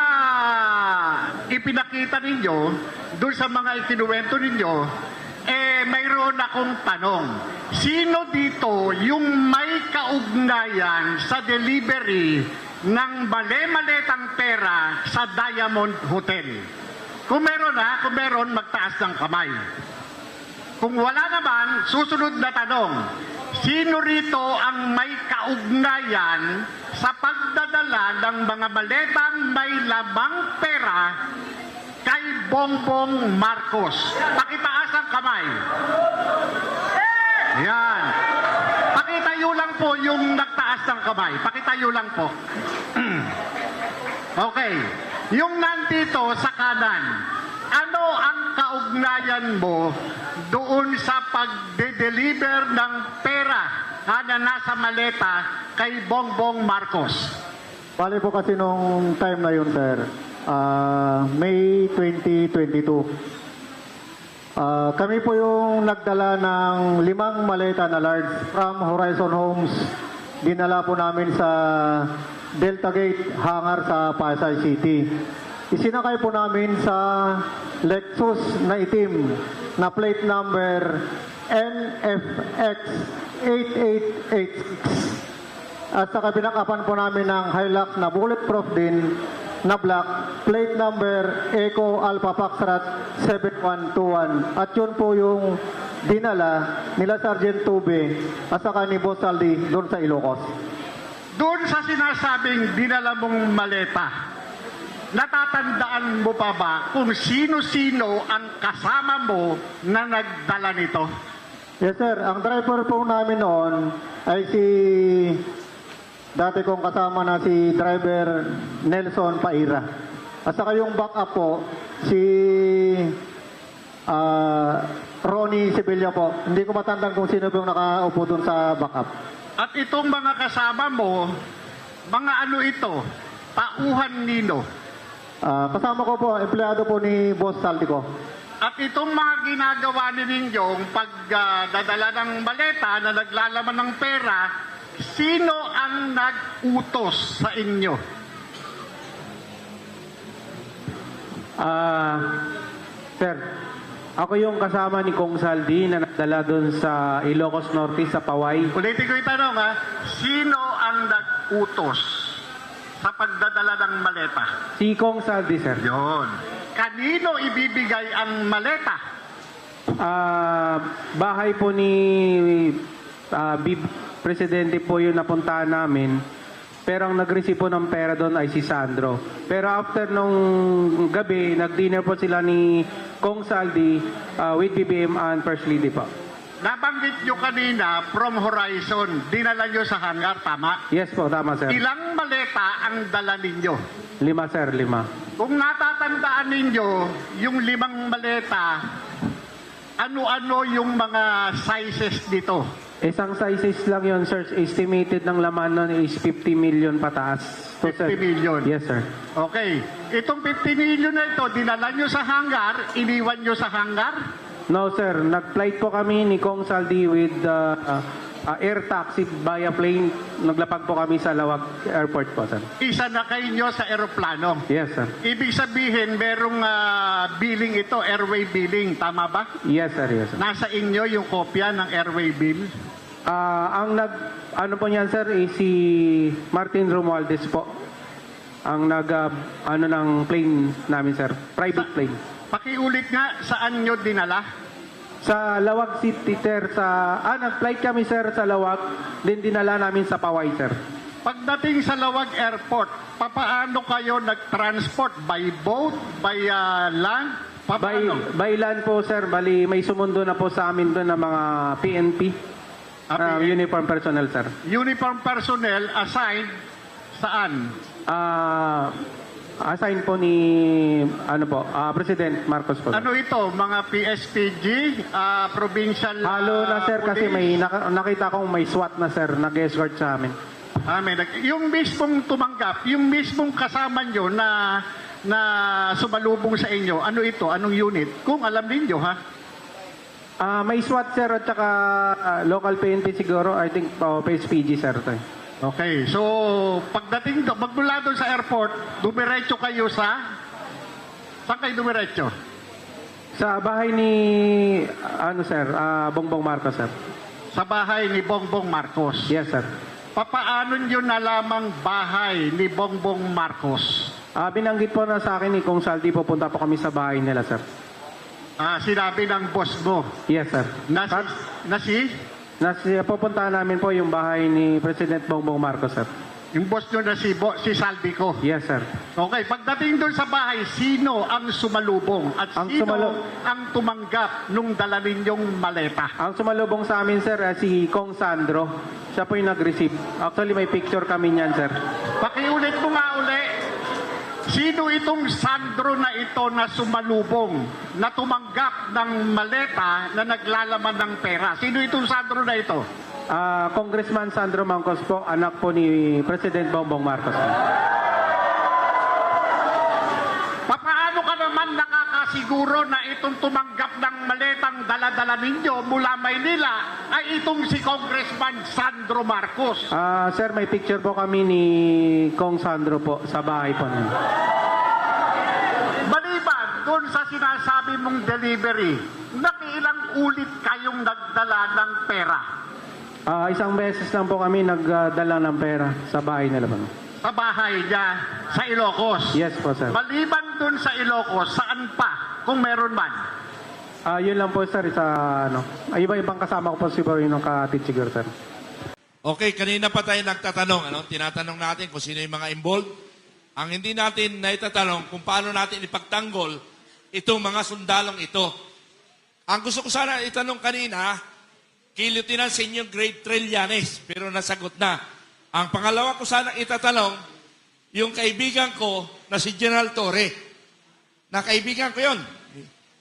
ipinakita ninyo, doon sa mga ikinuwento ninyo, mayroon akong tanong. Sino dito yung may kaugnayan sa delivery ng male-maletang pera sa Diamond Hotel? Kung meron, magtaas ng kamay. Kung wala naman, susunod na tanong. Sino rito ang may kaugnayan sa pagdadala ng mga maletang may labang pera kay Bongbong Marcos? Pakitaas ang kamay. Yan. Pakitayo lang po yung nagtaas ng kamay. Pakitayo lang po. Okay. Yung nandito sa kanan, ano ang kaugnayan mo doon sa pagde-deliver ng pera na nasa maleta kay Bongbong Marcos? Bali po kasi nung time na yun, sir, May 2022. Kami po yung nagdala ng 5 maleta na large from Horizon Homes. Dinala po namin sa Delta Gate hangar sa Pasay City. isinakay po namin sa Lexus na itim na plate number NFX 8886. At saka pinakapan po namin ng Hilux na bulletproof din na black, plate number Eco Alpha Foxtrot 7121. At yun po yung dinala nila Sergeant Tube at saka ni Boss Saldi doon sa Ilocos. Doon sa sinasabing dinala mong maleta, natatandaan mo pa ba kung sino-sino ang kasama mo na nagdala nito? Yes sir, ang driver po namin noon ay si dati kong kasama na si driver Nelson Paira. At saka yung backup po si Ronnie Sibilya po. Hindi ko matandaan kung sino po yung nakaupo dun sa backup. At itong mga kasama mo, mga ano ito? Tauhan nino? Kasama ko po, empleyado po ni Boss Saldi ko. At itong mga ginagawa ninyong pagdadala ng maleta na naglalaman ng pera, sino ang nag-utos sa inyo? Sir, ako yung kasama ni Kong Saldi na nagdala doon sa Ilocos Norte sa Paway. Ulitin ko yung tanong ha, sino ang nag-utos sa pagdadala ng maleta? Si Kong Saldi, sir. Yon. Kanino ibibigay ang maleta? Bahay po ni Presidente po yung napuntahan namin. Pero ang nag-receive po ng pera doon ay si Sandro. Pero after nung gabi, nag-dinner po sila ni Kong Saldi with BBM and First Lady po. Nabanggit nyo kanina from Horizon, dinala nyo sa hangar, tama? Yes po, tama sir. Ilang maleta ang dala ninyo? 5 sir, 5. Kung natatandaan ninyo, yung 5 maleta, ano-ano yung mga sizes dito? Isang sizes lang yun, sir. Estimated ng laman nun is 50 million pataas. So, 50 million? Yes, sir. Okay. Itong 50 million na ito, dinala nyo sa hangar, iniwan nyo sa hangar? No, sir. Nag-flight po kami ni Kong Saldi with air taxi via plane. Naglapag po kami sa Lawag Airport po, sir. Isa na kayo nyo sa aeroplano? Yes, sir. Ibig sabihin, merong billing ito, airway billing. Tama ba? Yes, sir. Yes, sir. Nasa inyo yung kopya ng airway bill? Ano po niyan, sir, is si Martin Romualdez po. Ang ng plane namin, sir. Private plane. Pakiulit nga, saan nyo dinala? Sa Lawag City, sir. Nag-flight kami, sir, sa Lawag. Then dinala namin sa Paway, sir. Pagdating sa Lawag Airport, papaano kayo nag-transport? By boat? By land? By land po, sir. Bali, may sumundo na po sa amin doon ng mga PNP. Uniform personnel, sir. Uniform personnel assigned saan? Assign po ni President Marcos po. Ano ito? Mga PSPG? Provincial halo na, sir, kasi may nakita kong may SWAT na, sir, nag-escort sa amin. Yung mismong tumanggap, yung mismong kasama nyo na sumalubong sa inyo, ano ito? Anong unit? Kung alam ninyo, ha? May SWAT, sir, at saka local PNP siguro. I think PSPG, sir. Okay, so pagdating doon, magmula doon sa airport, dumiretso kayo sa... Saan kayo dumiretso? Sa bahay ni, sir, Bongbong Marcos, sir. Sa bahay ni Bongbong Marcos? Yes, sir. Papaano nyo nalamang bahay ni Bongbong Marcos? Binanggit po na sa akin ni Kong Saldi, pupunta po kami sa bahay nila, sir. Sinabi ng boss mo? Yes, sir. Pupuntahan namin po yung bahay ni President Bongbong Marcos, sir. Yung boss nyo na si Saldi ko? Yes, sir. Okay, pagdating doon sa bahay, sino ang sumalubong? At sino ang tumanggap nung dala ninyong maleta? Ang sumalubong sa amin, sir, si Kong Sandro. Siya po yung nag-receive. Actually, may picture kami niyan, sir. Pakiulit mo nga uli. Sino itong Sandro na ito na sumalubong, na tumanggap ng maleta na naglalaman ng pera? Sino itong Sandro na ito? Congressman Sandro Mangcos po, anak po ni President Bongbong Marcos. Paano ka naman nakakasiguro na itong tumanggap ng maletang dala-dala ninyo mula Maynila ay itong si Congressman Sandro Marcos? Sir, may picture po kami ni Kong Sandro po sa bahay po niya. doon sa sinasabi mong delivery, nakiilang ulit kayong nagdala ng pera? Isang beses lang po kami nagdala ng pera sa bahay nila po. Sa bahay niya, sa Ilocos? Yes po, sir. Maliban doon sa Ilocos, saan pa, kung meron man? Yun lang po, sir, sa iba-ibang kasama ko po siguro yung kapatid siguro, sir. Okay, kanina pa tayo nagtatanong, tinatanong natin kung sino yung mga involved. Ang hindi natin naitatanong kung paano natin ipagtanggol itong mga sundalong ito. Ang gusto ko sana itanong kanina, kay Lieutenant Senior Grade Trillanes, pero nasagot na. Ang pangalawa ko sana itatanong, yung kaibigan ko na si General Torre. Na kaibigan ko yun.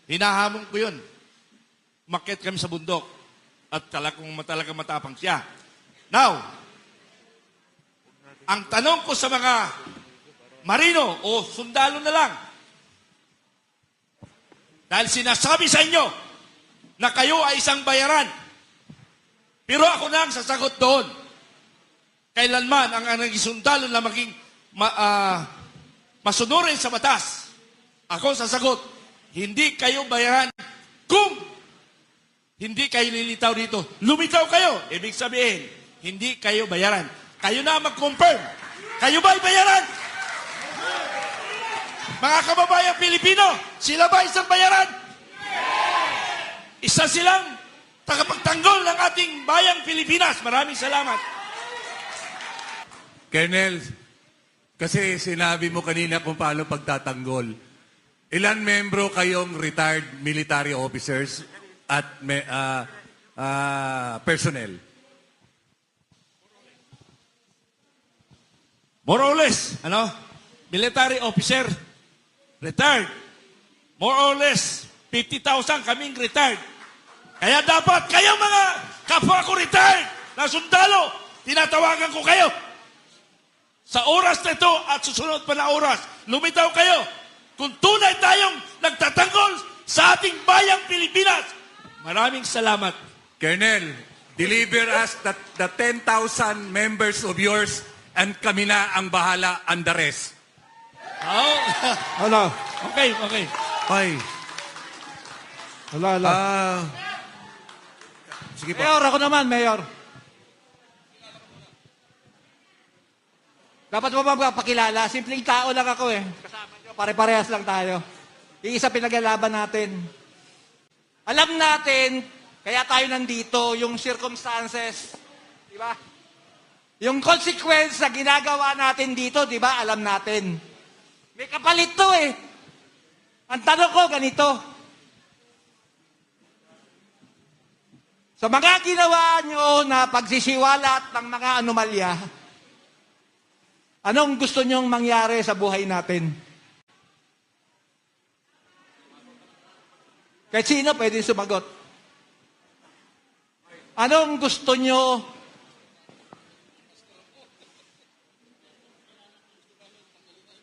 Hinahamon ko yun. Umakyat kami sa bundok. At talagang matapang siya. Now, ang tanong ko sa mga marino o sundalo na lang, dahil sinasabi sa inyo na kayo ay isang bayaran, pero ako na ang sasagot doon. Kailanman ang naging sundalo na maging masunurin sa batas, ako sasagot, hindi kayo bayaran kung hindi kayo lilitaw dito. Lumitaw kayo. Ibig sabihin, hindi kayo bayaran. Kayo na mag-confirm. Kayo ba'y bayaran? Mga kababayang Pilipino, sila ba isang bayaran? Isa silang tagapagtanggol ng ating bayang Pilipinas. Maraming salamat. Colonel, kasi sinabi mo kanina kung paano pagtatanggol. Ilan membro kayong retired military officers at personnel? More or less, military officer, retired. More or less, 50,000 kaming retired. Kaya dapat kayong mga kapwa ko retired na sundalo, tinatawagan ko kayo. Sa oras na ito at susunod pa na oras, lumitaw kayo. Kung tunay tayong nagtatanggol sa ating bayang Pilipinas. Maraming salamat. Colonel, deliver us the 10,000 members of yours and kami na ang bahala and the rest. Oh. Hello. Okay. Ay. Hala. Sige pa. Mayor, ako naman, Mayor. Dapat mo ba pakilala? Simpleng tao lang ako eh. Kasama nyo, pare-parehas lang tayo. Iisa pinaglalaban natin. Alam natin, kaya tayo nandito, yung circumstances, di ba? Yung consequence na ginagawa natin dito, di ba? Alam natin. May kapalit to eh. Ang tanong ko, ganito. Sa mga ginawa nyo na pagsisiwalat ng mga anomalya, anong gusto nyong mangyari sa buhay natin? Kahit sino pwede sumagot. Anong gusto nyo?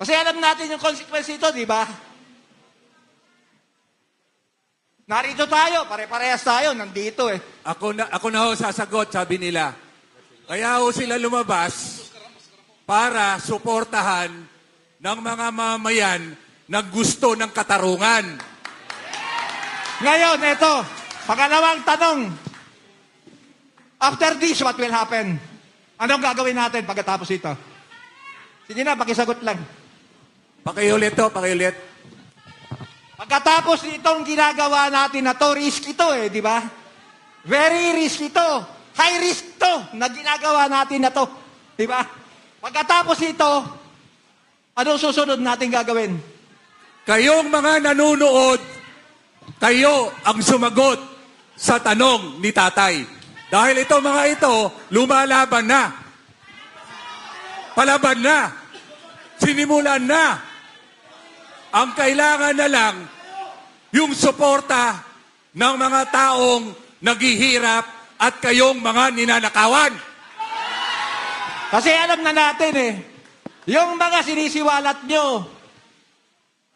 Kasi alam natin yung consequence ito, di ba? Narito tayo, pare-parehas tayo, nandito eh. Ako na ho sasagot, sabi nila. Kaya ho sila lumabas para suportahan ng mga mamayan na gusto ng katarungan. Ngayon, ito, pangalawang tanong. After this, what will happen? Anong gagawin natin pagkatapos ito? Sige na, pakisagot lang. Pakiulit to, pakiulit. Pagkatapos nitong ginagawa natin na to, risk ito eh, di ba? Very risk ito. High risk to na ginagawa natin na to. Di ba? Pagkatapos ito, anong susunod natin gagawin? Kayong mga nanunood, kayo ang sumagot sa tanong ni Tatay. Dahil ito mga ito, lumalaban na. Palaban na. Sinimulan na. Ang kailangan na lang, yung suporta ng mga taong naghihirap at kayong mga ninanakawan. Kasi alam na natin eh, yung mga sinisiwalat nyo,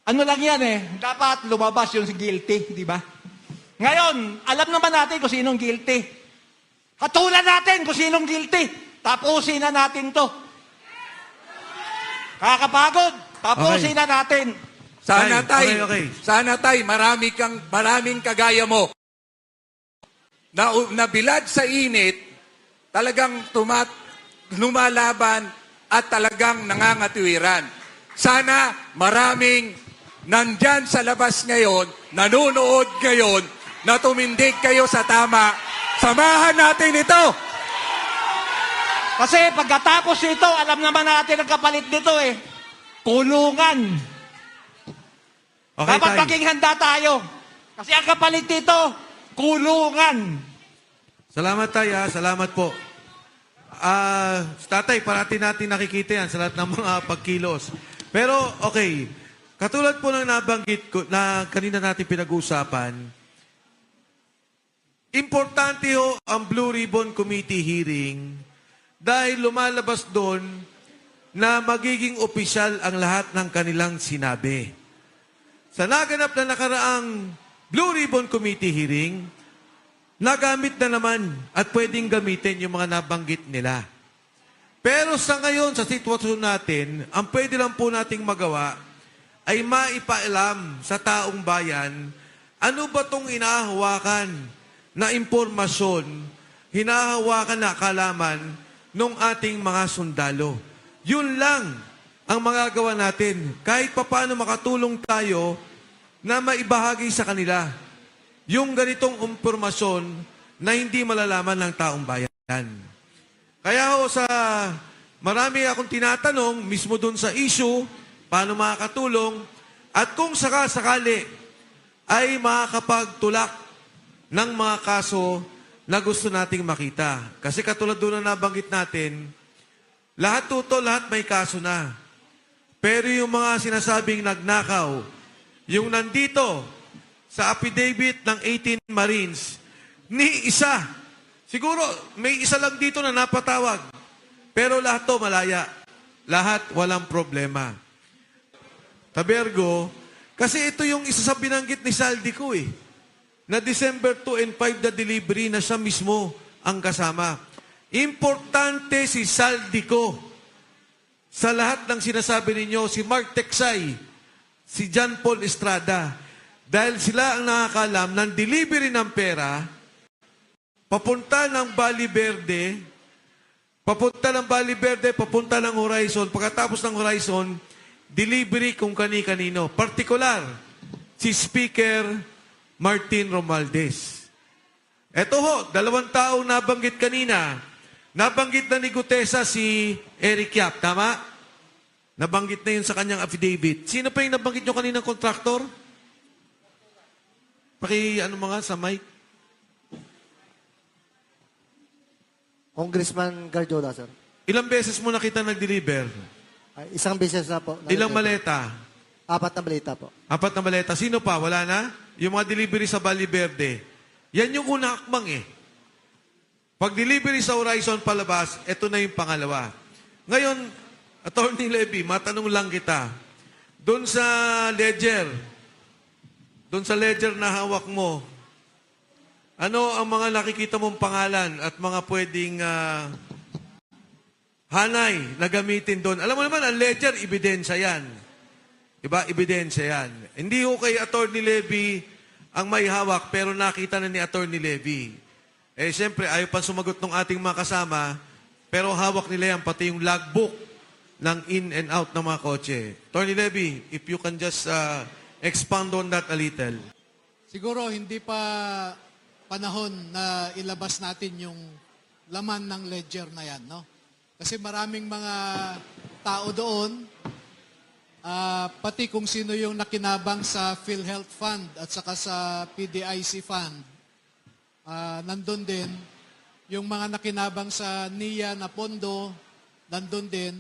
ano lang yan eh, dapat lumabas yung guilty, di ba? Ngayon, alam naman natin kung sinong guilty. Hatulan natin kung sinong guilty. Tapusin na natin to. Kakapagod. Tapusin na natin. Sana tay, okay. sana tay, maraming kagaya mo na bilad sa init, talagang lumalaban at talagang nangangatiwiran. Sana maraming nandyan sa labas ngayon, nanonood ngayon, na tumindig kayo sa tama. Samahan natin ito! Kasi pagkatapos nito, alam naman natin ang kapalit nito eh. Kulungan. Okay, Dapat tay. maging handa tayo. Kasi ang kapalit nito, kulungan. Salamat tayo, salamat po. Tatay, parati natin nakikita yan sa lahat ng mga pagkilos. Pero, okay, katulad po ng nabanggit ko, na kanina natin pinag-uusapan, importante ho ang Blue Ribbon Committee hearing dahil lumalabas doon na magiging opisyal ang lahat ng kanilang sinabi. Sa naganap na nakaraang Blue Ribbon Committee hearing, nagamit na naman at pwedeng gamitin yung mga nabanggit nila. Pero sa ngayon, sa sitwasyon natin, ang pwede lang po nating magawa ay maipaalam sa taong bayan ano ba itong inahawakan na impormasyon, hinahawakan na kalaman ng ating mga sundalo. Yun lang ang magagawa natin. Kahit papaano makatulong tayo na maibahagi sa kanila yung ganitong impormasyon na hindi malalaman ng taong bayan. Kaya ho sa marami akong tinatanong mismo dun sa issue, paano makakatulong, at kung sakasakali ay makakapagtulak ng mga kaso na gusto nating makita. Kasi katulad doon na nabanggit natin, lahat may kaso na. Pero yung mga sinasabing nagnakaw, yung nandito sa affidavit ng 18 Marines, ni isa. Siguro may isa lang dito na napatawag. Pero lahat to malaya. Lahat walang problema. Tabergo, kasi ito yung isa sa binanggit ni Saldico eh. Na December 2 and 5 na delivery na siya mismo ang kasama. Importante si Saldico. Sa lahat ng sinasabi ninyo, si Mark Teksay, si John Paul Estrada, dahil sila ang nakakalam ng delivery ng pera, papunta ng Bali Verde, papunta ng Horizon, pagkatapos ng Horizon, delivery kung kani-kanino. Partikular, si Speaker Martin Romualdez. Eto ho, 2 taong nabanggit kanina. Nabanggit na ni Gutesa si Eric Yap, tama? Nabanggit na yun sa kanyang affidavit. Sino pa yung nabanggit nyo kaninang kontraktor? Mga sa mic? Congressman Garjola, sir. Ilang beses mo nakita nag-deliver? Ay, isang beses na po. Ilang maleta? 4 na balita po. 4 na maleta. Sino pa? Wala na? Yung mga delivery sa Bali Verde. Yan yung unang akbang eh. Pag delivery sa Horizon palabas, ito na yung pangalawa. Ngayon, Attorney Levy, matanong lang kita. Doon sa ledger na hawak mo, ano ang mga nakikita mong pangalan at mga pwedeng hanay na gamitin doon? Alam mo naman, ang ledger, ebidensya yan. Diba? Ebidensya yan. Hindi ho kay Attorney Levy ang may hawak, pero nakita na ni Attorney Levy. Eh, siyempre, ayaw pa sumagot ng ating mga kasama, pero hawak nila yan, pati yung logbook ng in and out ng mga kotse. Attorney Levy, if you can just expand on that a little. Siguro hindi pa panahon na ilabas natin yung laman ng ledger na yan, no? Kasi maraming mga tao doon, pati kung sino yung nakinabang sa PhilHealth Fund at saka sa PDIC Fund, nandun din. Yung mga nakinabang sa NIA na pondo, nandun din.